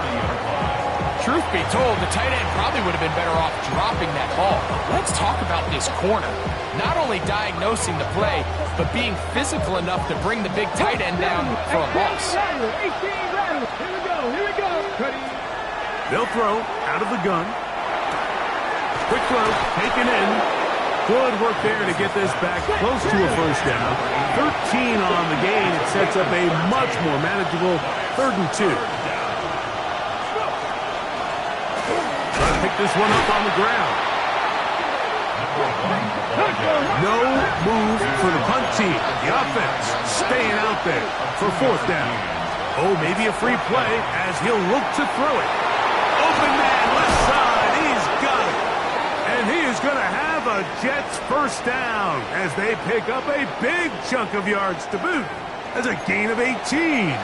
Truth be told, the tight end probably would have been better off dropping that ball. Let's talk about this corner. Not only diagnosing the play, but being physical enough to bring the big tight end down for a loss. 18 Rattler. Here we go. They'll throw out of the gun. Quick throw, taken in. Good work there to get this back close to a first down. 13 on the gain. It sets up a much more manageable 3rd and 2. Try to pick this one up on the ground. No move for the punt team. The offense staying out there for 4th down. Oh, maybe a free play as he'll look to throw it. Open man, left side. He's got it. And he is going to have a Jets first down as they pick up a big chunk of yards to boot. That's a gain of 18.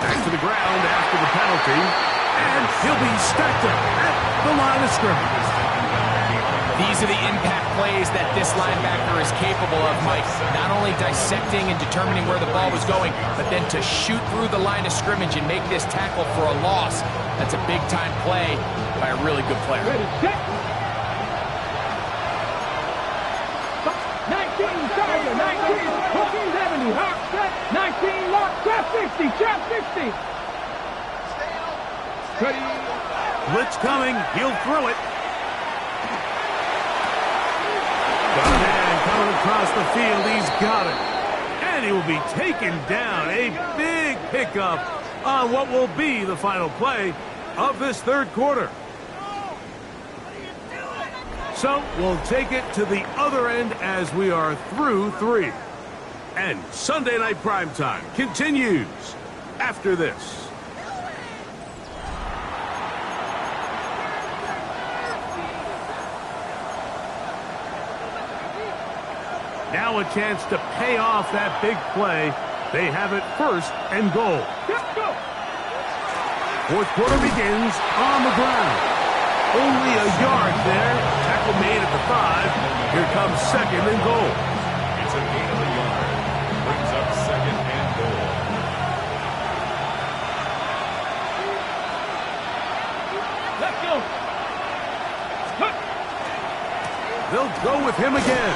Back to the ground after the penalty, and he'll be stacked up at the line of scrimmage. These are the impact plays that this linebacker is capable of, Mike. Not only dissecting and determining where the ball was going, but then to shoot through the line of scrimmage and make this tackle for a loss. That's a big-time play by a really good player. Ready, set. 19 Tiger, 19, 70, hot set, 19 lock, trap 60, trap 60. Ready. Blitz coming, he'll throw it. Got a man coming across the field, he's got it. And he will be taken down. A big pickup on what will be the final play of this 3rd quarter. So we'll take it to the other end as we are through 3. And Sunday Night Primetime continues after this. Now a chance to pay off that big play. They have it 1st and goal. 4th quarter begins on the ground. Only a yard there. Tackle made at the 5. Here comes 2nd and goal. It's a gain of a yard. Brings up 2nd and goal. Let's go. They'll go with him again.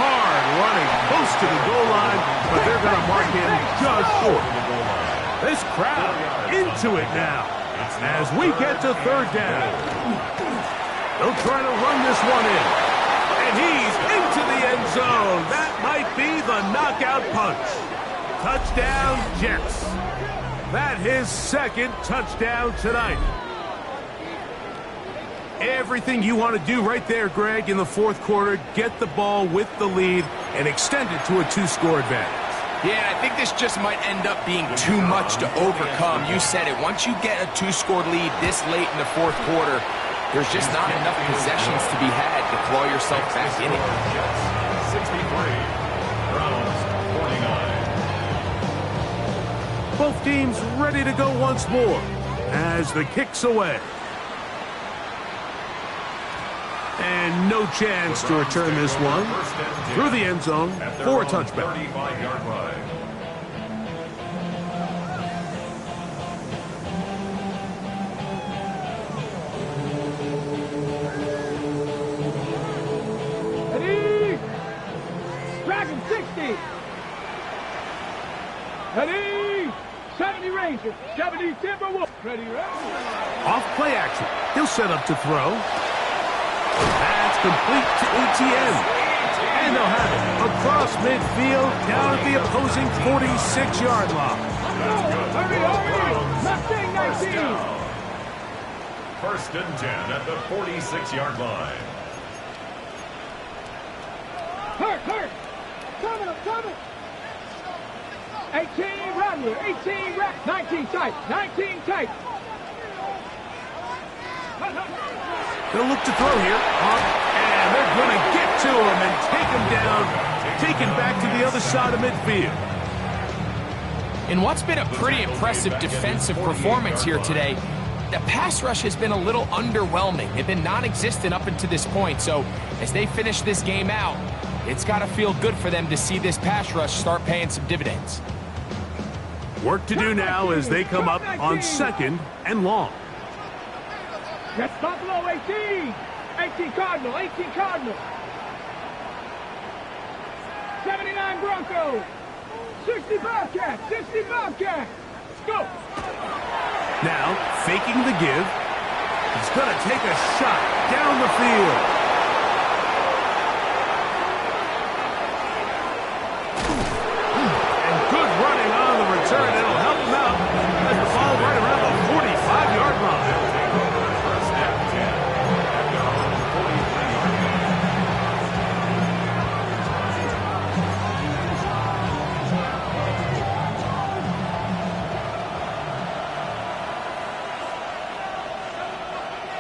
Hard running close to the goal line, but they're going to mark him just short. This crowd into it now as we get to 3rd down. They'll try to run this one in. And he's into the end zone. That might be the knockout punch. Touchdown, Jets. That his 2nd touchdown tonight. Everything you want to do right there, Greg, in the 4th quarter. Get the ball with the lead and extend it to a 2-score advantage. Yeah, I think this just might end up being too much to overcome. You said it. Once you get a 2-score lead this late in the 4th quarter, there's just not enough possessions to be had to claw yourself back in it. Jets 63, Browns 49. Both teams ready to go once more as the kick's away. And no chance to return this one through the end zone for a touchback. 35-yard line. Ready. Dragon 60. Ready. 70 Rangers. 70 Timberwolves. Ready, Off play action. He'll set up to throw. That's complete to Etienne. And they'll have it across midfield down at the opposing 46-yard line. Hurry. Mustang 19. 1st and 10 at the 46-yard line. Hurt. Coming. 18, Rattler. 18, 19 tight. 19 tight. They'll look to throw here. And they're going to get to him and take him down, taken back to the other side of midfield. In what's been a pretty impressive defensive performance here today, the pass rush has been a little underwhelming. They've been non-existent up until this point, so as they finish this game out, it's got to feel good for them to see this pass rush start paying some dividends. Work to do now as they come up on 2nd and long. That's Buffalo 18. 18 Cardinal. 18 Cardinal. 79 Broncos. 60 Bobcats. 60 Bobcats. Let's go. Now, faking the give. He's going to take a shot down the field. And good running on the return. It'll help him out as the ball right around the 45-yard line. First down 10 at their own 43-yard line.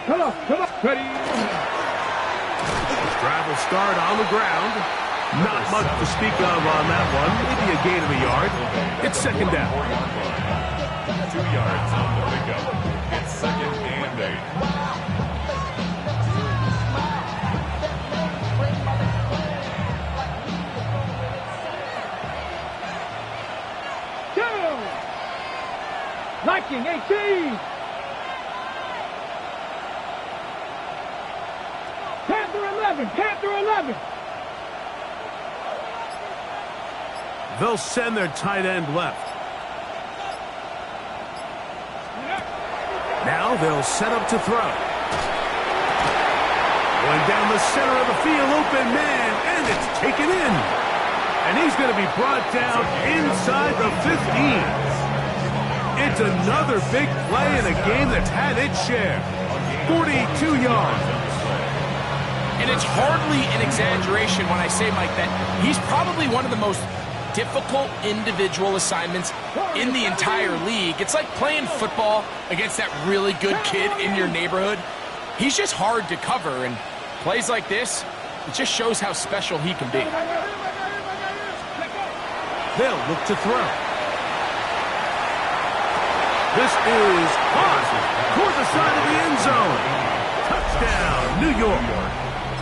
Come on. Ready. This drive will start on the ground. Not much to speak of on that one. Maybe a gain of a yard. It's 2nd down. 2 yards on the pickup. It's 2nd and 8. Viking 18. Panther 11. Panther 11. They'll send their tight end left. Now they'll set up to throw. Going down the center of the field, open man, and it's taken in. And he's going to be brought down inside the 15. It's another big play in a game that's had its share. 42 yards. And it's hardly an exaggeration when I say, Mike, that he's probably one of the most difficult individual assignments in the entire league. It's like playing football against that really good kid in your neighborhood. He's just hard to cover, and plays like this, it just shows how special he can be. They'll look to throw. This is caught toward the side of the end zone. Touchdown, New York.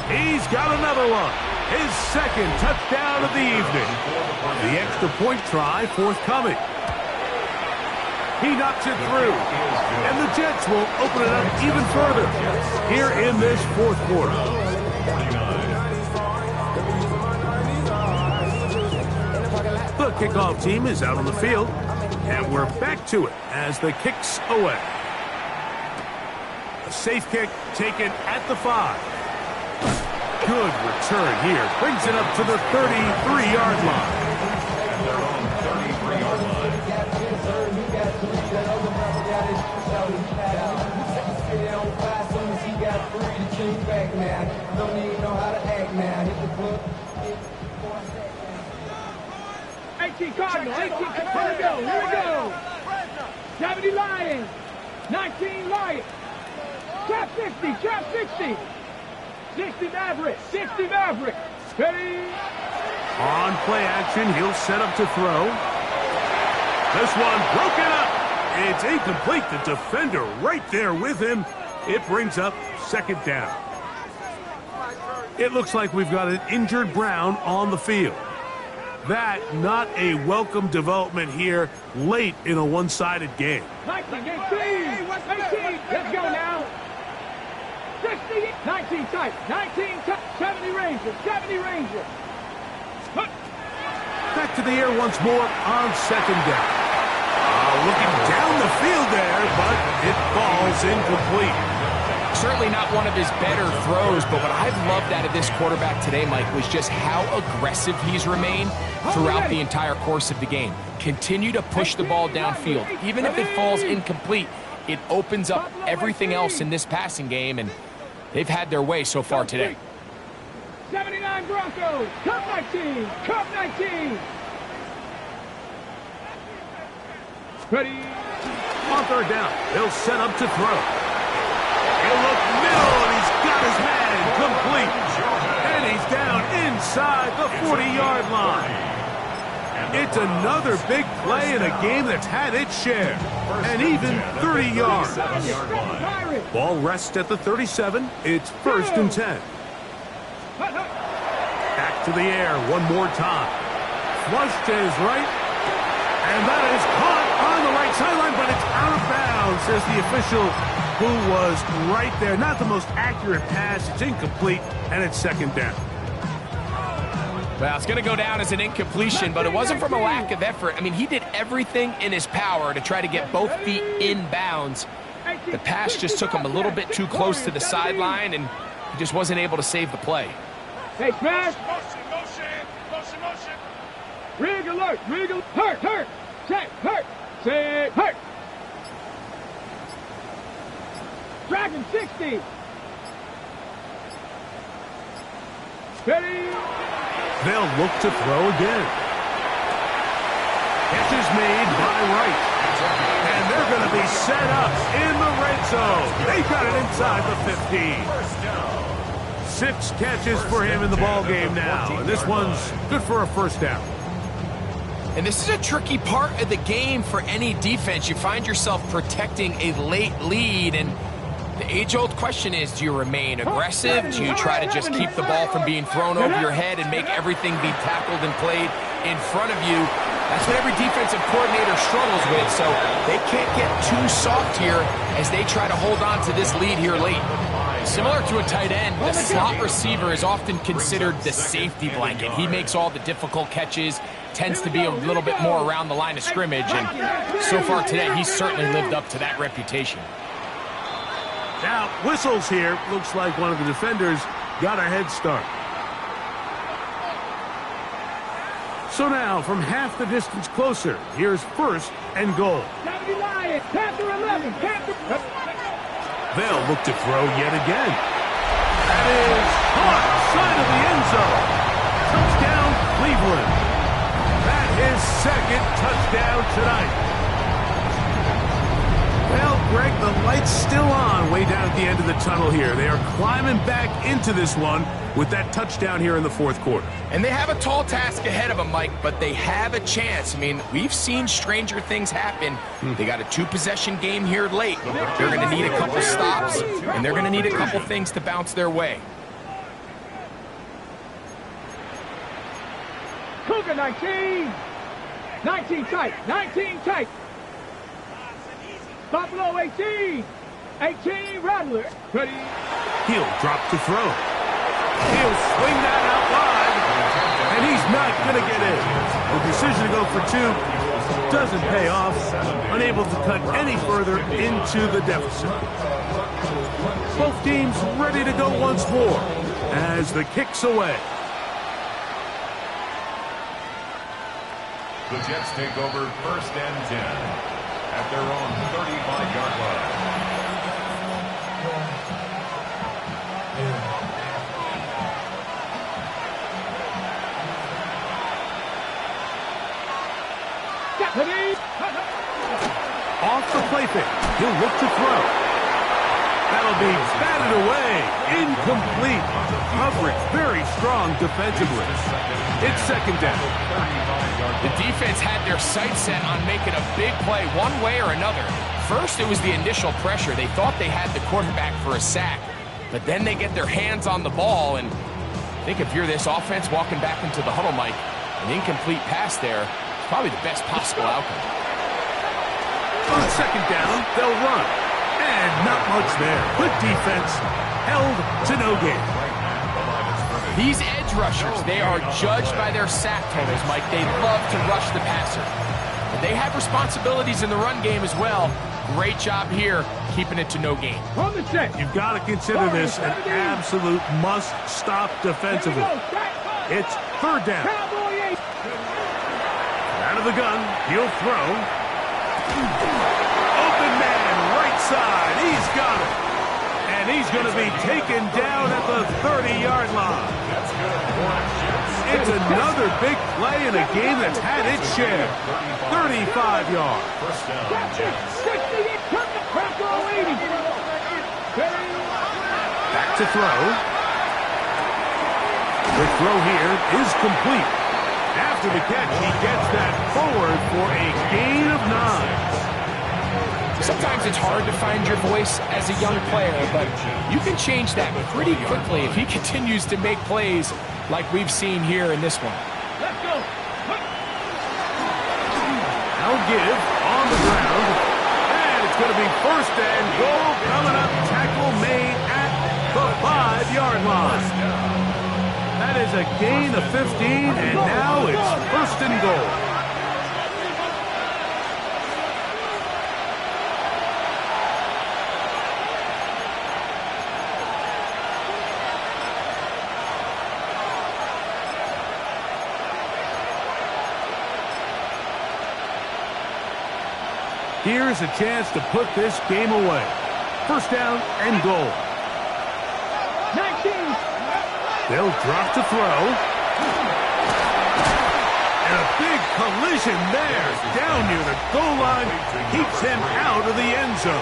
He's got another one. His 2nd touchdown of the evening. The extra point try forthcoming. He knocks it through. And the Jets will open it up even further here in this 4th quarter. The kickoff team is out on the field. And we're back to it as the kick's away. A safe kick taken at the 5. Good return here. Brings it up to the 33-yard line. Their own 33-yard line. Cardinal, 18, here we go. 70 Lions, 19 Lions, trap 60, 60 Maverick, 60 Maverick, ready. On play action, he'll set up to throw. This one broken up. It's incomplete. The defender right there with him. It brings up 2nd down. It looks like we've got an injured Brown on the field. That not a welcome development here late in a one-sided game. 19, 18, let's go now. 60, 19 tight, 19 tight, 70 Rangers, 70 Rangers. Back to the air once more on 2nd down. Looking down the field there, but it falls incomplete. Certainly not one of his better throws, but what I've loved out of this quarterback today, Mike, was just how aggressive he's remained throughout the entire course of the game. Continue to push the ball downfield. Even if it falls incomplete, it opens up everything else in this passing game, and they've had their way so far today. 79 Broncos, Cup 19, Cup 19. Ready. On third down, he'll set up to throw. He'll look middle, and he's got his man complete. And he's down inside the 40-yard line. It's another big play in a game that's had its share. And even 30 yards. Ball rests at the 37. It's 1st and 10. Back to the air one more time. Flush to his right. And that is caught on the right sideline, but it's out of bounds, says the official who was right there. Not the most accurate pass. It's incomplete, and it's 2nd down. Well, it's going to go down as an incompletion, but it wasn't from a lack of effort. I mean, he did everything in his power to try to get both feet in bounds. The pass just took him a little bit too close to the sideline, and he just wasn't able to save the play. Hey, smash. Motion. Rig alert. Hurt. Check. Hurt. Say hurt. Dragon 60. Ready. They'll look to throw again. Catch is made by Wright. And they're going to be set up in the red zone. They got it inside the 15. 6 catches for him in the ball game now. And this one's good for a 1st down. And this is a tricky part of the game for any defense. You find yourself protecting a late lead, and the age-old question is, do you remain aggressive? Do you try to just keep the ball from being thrown over your head and make everything be tackled and played in front of you? That's what every defensive coordinator struggles with, so they can't get too soft here as they try to hold on to this lead here late. Similar to a tight end, the slot receiver is often considered the safety blanket. He makes all the difficult catches, tends to be a little bit more around the line of scrimmage, and so far today, he's certainly lived up to that reputation. Now, whistles here. Looks like one of the defenders got a head start. So now, from half the distance closer, here's 1st and goal. Panther 11. They'll look to throw yet again. That is caught side of the end zone. Touchdown, Cleveland. That is 2nd touchdown tonight. Well, Greg, the light's still on way down at the end of the tunnel here. They are climbing back into this one with that touchdown here in the 4th quarter. And they have a tall task ahead of them, Mike, but they have a chance. I mean, we've seen stranger things happen. They got a 2-possession game here late. They're going to need a couple stops, and they're going to need a couple things to bounce their way. Cougar 19. 19 tight. Buffalo 18. 18 Rattler. Ready. He'll drop to throw. He'll swing that out wide, and he's not going to get in. The decision to go for 2 doesn't pay off. Unable to cut any further into the deficit. Both teams ready to go once more as the kick's away. The Jets take over 1st and 10 at their own 35-yard line. Off the play fake. He'll look to throw. That'll be batted away. Incomplete. Coverage very strong defensively. It's 2nd down. The defense had their sights set on making a big play one way or another. First, it was the initial pressure. They thought they had the quarterback for a sack, but then they get their hands on the ball, and I think if you're this offense walking back into the huddle, Mike, an incomplete pass there is probably the best possible outcome. On 2nd down, they'll run. And not much there. Good defense. Held to no gain. These edge rushers, they are judged by their sack totals, Mike. They love to rush the passer. But they have responsibilities in the run game as well. Great job here, keeping it to no gain. You've got to consider this an absolute must-stop defensively. It's 3rd down. Out of the gun, he'll throw. Open man, right side. He's got it. And he's going to be taken down at the 30-yard line. It's another big play in a game that's had its share. 35 5 yards. First down, That's it. Jets. 60, turn the Bronco 80. Back to throw. The throw here is complete. After the catch, he gets that forward for a gain of 9. Sometimes it's hard to find your voice as a young player, but you can change that pretty quickly if he continues to make plays like we've seen here in this one. Let's go. Now give on the ground. And it's going to be first and goal coming up. Tackle made at the 5-yard line. That is a gain of 15, and now it's first and goal. Here's a chance to put this game away. First down and goal. 19. They'll drop to throw. And a big collision there. Down near the goal line. Keeps him out of the end zone.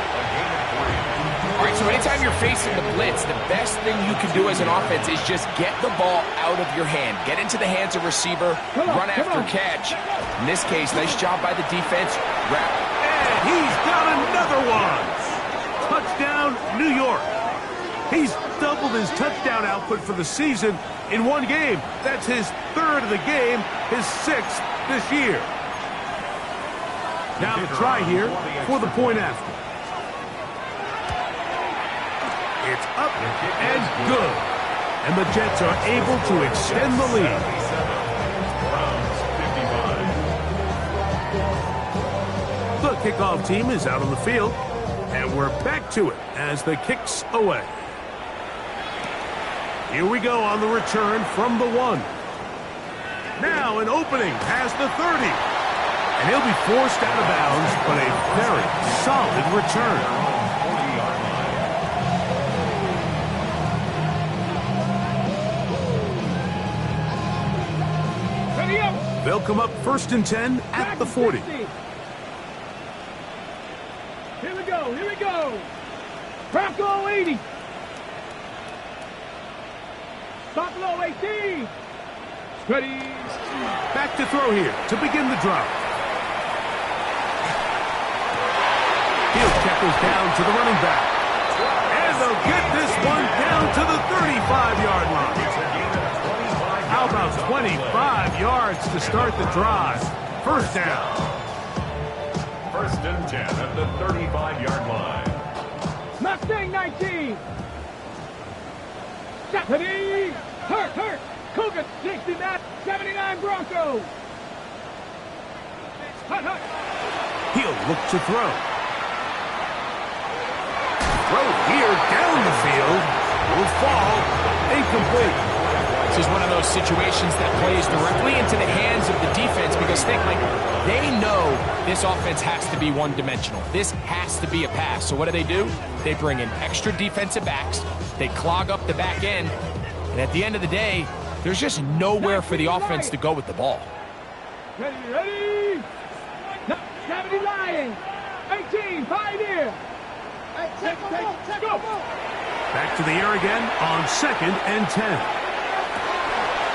All right, so anytime you're facing the blitz, the best thing you can do as an offense is just get the ball out of your hand. Get into the hands of receiver, run after catch. In this case, nice job by the defense. Wrap. And he's got another one. Touchdown, New York. He's doubled his touchdown output for the season in one game. That's his third of the game, his 6th this year. Now the try here for the point after. It's up and good. And the Jets are able to extend the lead. Browns 55. The kickoff team is out on the field. And we're back to it as the kick's away. Here we go on the return from the 1. Now an opening past the 30. And he'll be forced out of bounds, but a very solid return. 40-yard line. Ready up. They'll come up first and 10 at the 40. Here we go. Here we go. Bronco 80. Buffalo 18. Ready. Back to throw here to begin the drive. He'll check this down to the running back. And they'll get this one down to the 35-yard line. How about 25 yards to start the drive? First down. First and 10 at the 35-yard line. Mustang 19. Ready. Hurt. Cougar 69. 79 Broncos. Hut. He'll look to throw. Throw here down the field. Will fall. Incomplete. This is one of those situations that plays directly into the hands of the defense because they know this offense has to be one-dimensional. This has to be a pass. So what do? They bring in extra defensive backs. They clog up the back end. And at the end of the day, there's just nowhere for the offense to go with the ball. Ready. 70 Lions. 18. Pioneer. Go. Back to the air again on second and 10.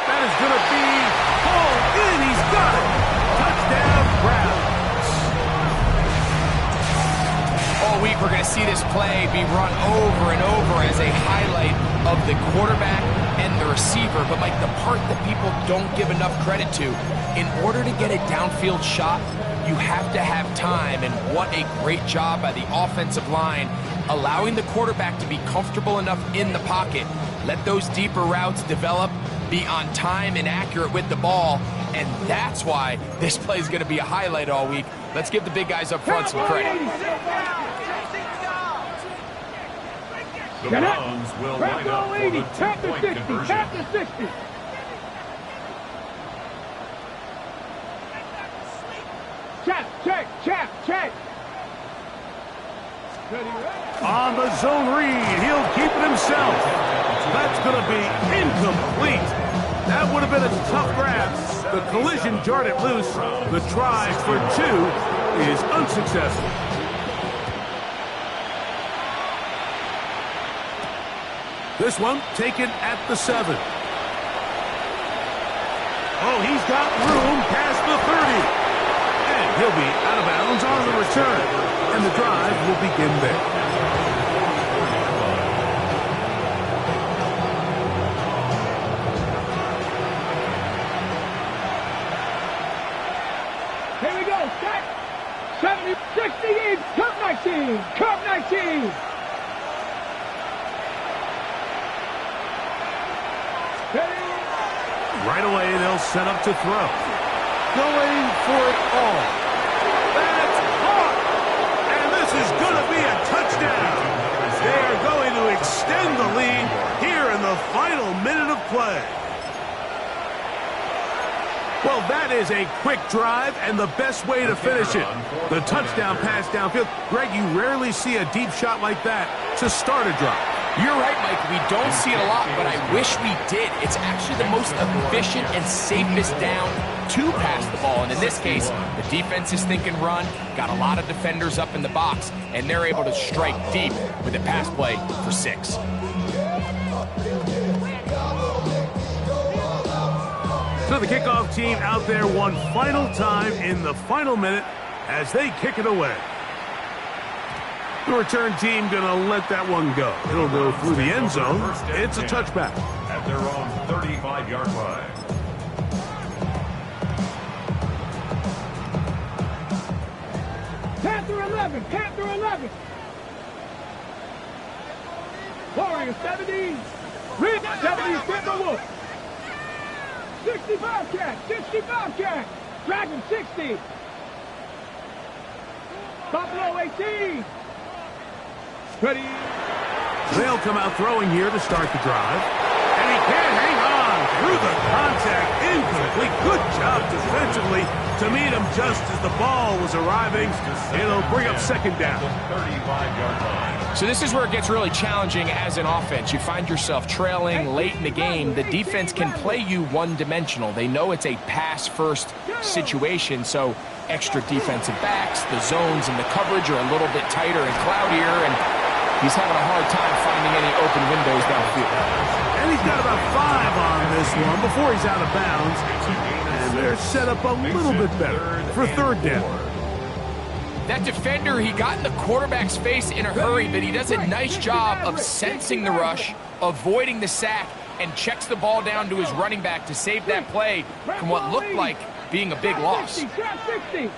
That is going to be pulled in. He's got it. Touchdown, Browns. All week we're going to see this play be run over and over as a highlight of the quarterback and the receiver. But, Mike, the part that people don't give enough credit to, in order to get a downfield shot, you have to have time. And what a great job by the offensive line, allowing the quarterback to be comfortable enough in the pocket. Let those deeper routes develop, be on time and accurate with the ball, and that's why this play is going to be a highlight all week. Let's give the big guys up front some credit. The Browns will line up for the 80. Tap the two-point 60. conversion. Tap the 60. Check. On the zone read, he'll keep it himself. That's going to be incomplete. That would have been a tough grab. The collision jarred it loose. The try for 2 is unsuccessful. This one taken at the 7. Oh, he's got room past the 30. And he'll be out of bounds on the return. And the drive will begin there. Here we go, set. 70, 60, Cup 19, Cup 19. Right away, they'll set up to throw. Going for it all. That's caught! And this is going to be a touchdown. They are going to extend the lead here in the final minute of play. Well, that is a quick drive and the best way to finish it. The touchdown pass downfield. Greg, you rarely see a deep shot like that to start a drive. You're right, Mike. We don't see it a lot, but I wish we did. It's actually the most efficient and safest down to pass the ball. And in this case, the defense is thinking run, got a lot of defenders up in the box, and they're able to strike deep with a pass play for 6. So the kickoff team out there one final time in the final minute as they kick it away. The return team going to let that one go. It'll go through the end zone. It's a touchback. At their own 35-yard line. Panther 11, Panther 11. Warrior 70. Reed 70, Timberwolf. 65 cat, 65 cat. Dragon 60. Buffalo 18. Ready. They'll come out throwing here to start the drive. And he can't hang on through the contact. Incomplete. Good job defensively to meet him just as the ball was arriving. It'll bring up second down. 35-yard line. So this is where it gets really challenging as an offense. You find yourself trailing late in the game. The defense can play you one-dimensional. They know it's a pass-first situation, so extra defensive backs, the zones and the coverage are a little bit tighter and cloudier, and he's having a hard time finding any open windows downfield. And he's got about 5 on this one before he's out of bounds. And they're set up a little bit better for third down. That defender, he got in the quarterback's face in a hurry, but he does a nice job of sensing the rush, avoiding the sack, and checks the ball down to his running back to save that play from what looked like being a big loss. 60,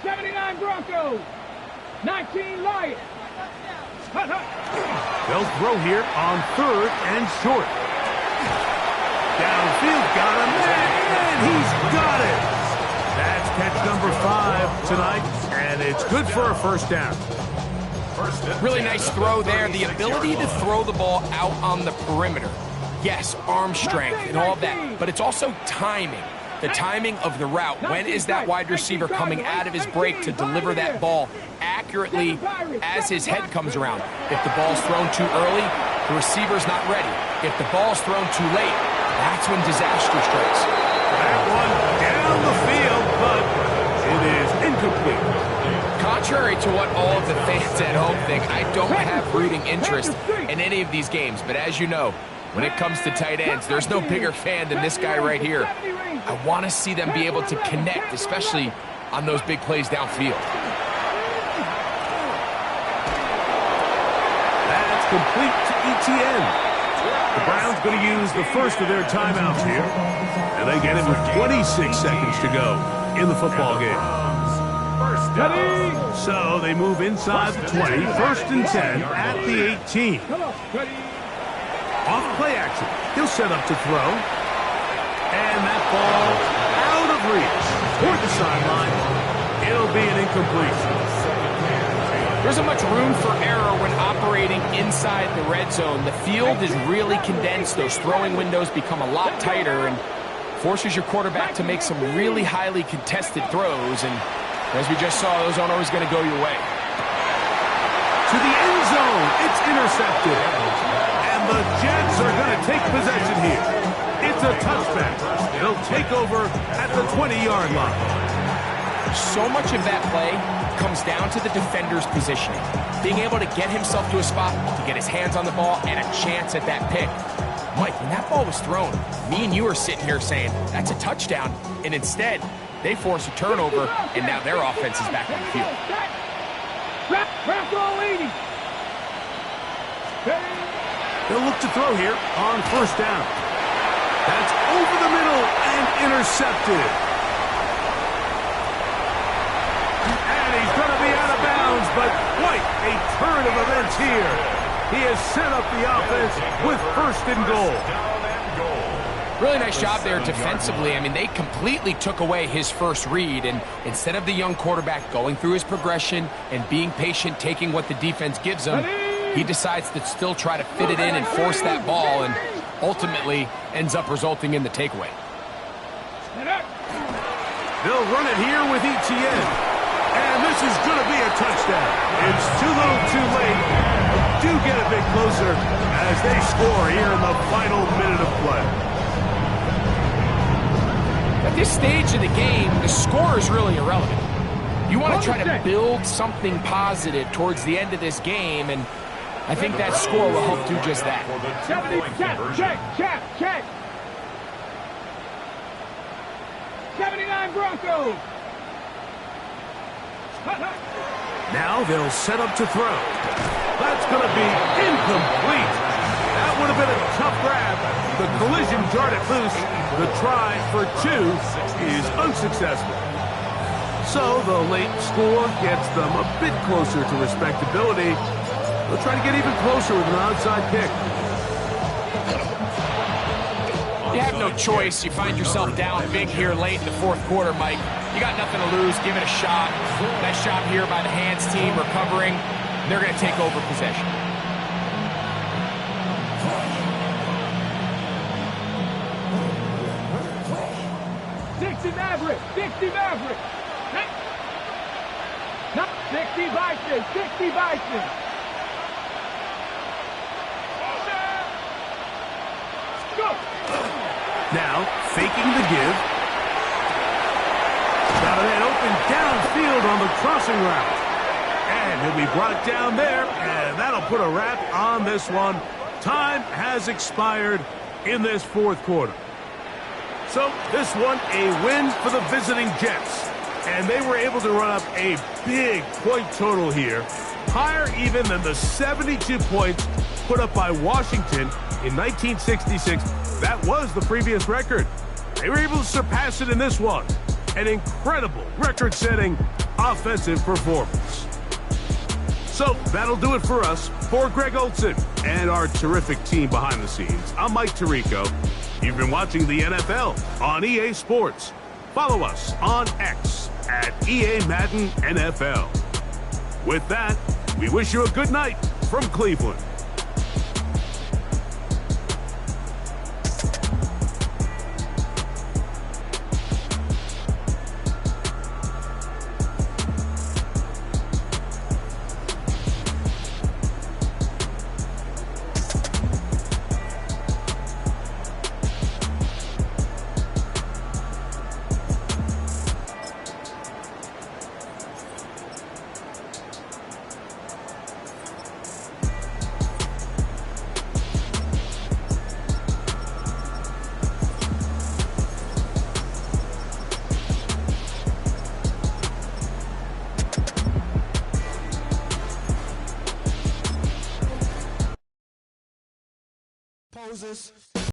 79 Broncos. 19 Lions. They'll throw here on third and short. Downfield, got him, and he's got it. That's catch number 5 tonight, and it's good for a first down. Really nice throw there. The ability to throw the ball out on the perimeter. Yes, arm strength and all of that, but it's also timing. The timing of the route. When is that wide receiver coming out of his break to deliver that ball accurately as his head comes around? If the ball's thrown too early, the receiver's not ready. If the ball's thrown too late, that's when disaster strikes. That one down the field, but it is incomplete. Contrary to what all of the fans at home think, I don't have rooting interest in any of these games. But as you know, when it comes to tight ends, there's no bigger fan than this guy right here. I want to see them be able to connect, especially on those big plays downfield. That's complete to ETN. The Browns going to use the first of their timeouts here. And they get it with 26 seconds to go in the football game. So they move inside the 20, first and 10 at the 18. Off play action. He'll set up to throw. And that ball out of reach toward the sideline. It'll be an incompletion. There isn't much room for error when operating inside the red zone. The field is really condensed. Those throwing windows become a lot tighter and forces your quarterback to make some really highly contested throws. And as we just saw, those aren't always going to go your way. To the end zone. It's intercepted. And the Jets are going to take possession here. It's a touchback. They'll take over at the 20-yard line. So much of that play comes down to the defender's positioning. Being able to get himself to a spot, to get his hands on the ball, and a chance at that pick. Mike, when that ball was thrown, me and you are sitting here saying, that's a touchdown. And instead, they force a turnover, and now their offense is back on the field. Wrap all 80. They'll look to throw here on first down. That's over the middle and intercepted. And he's going to be out of bounds, but quite a turn of events here. He has set up the offense with first and goal. Really nice job there defensively. I mean, they completely took away his first read, and instead of the young quarterback going through his progression and being patient, taking what the defense gives him, he decides to still try to fit it in and force that ball, and ultimately ends up resulting in the takeaway. They'll run it here with Etienne. And this is going to be a touchdown. It's too little too late. Do get a bit closer as they score here in the final minute of play. At this stage of the game, the score is really irrelevant. You want to try to build something positive towards the end of this game, and I think that score will help do just that. Check. 79 Broncos. Now they'll set up to throw. That's going to be incomplete. That would have been a tough grab. The collision jarred it loose. The try for 2 is unsuccessful. So the late score gets them a bit closer to respectability. They'll try to get even closer with an onside kick. You have no choice. You find yourself down big here late in the fourth quarter, Mike. You got nothing to lose. Give it a shot. Nice job here by the hands team recovering. They're going to take over possession. Dixie Maverick. Not 60 Bison. Go. Now, faking the give. Got a man open downfield on the crossing route. And he'll be brought down there, and that'll put a wrap on this one. Time has expired in this fourth quarter. So this one, a win for the visiting Jets. And they were able to run up a big point total here, higher even than the 72 points put up by Washington in 1966. That was the previous record. They were able to surpass it in this one. An incredible record-setting offensive performance. So that'll do it for us. For Greg Olsen and our terrific team behind the scenes, I'm Mike Tirico. You've been watching the NFL on EA Sports. Follow us on X at EA Madden NFL. With that, we wish you a good night from Cleveland. Poses.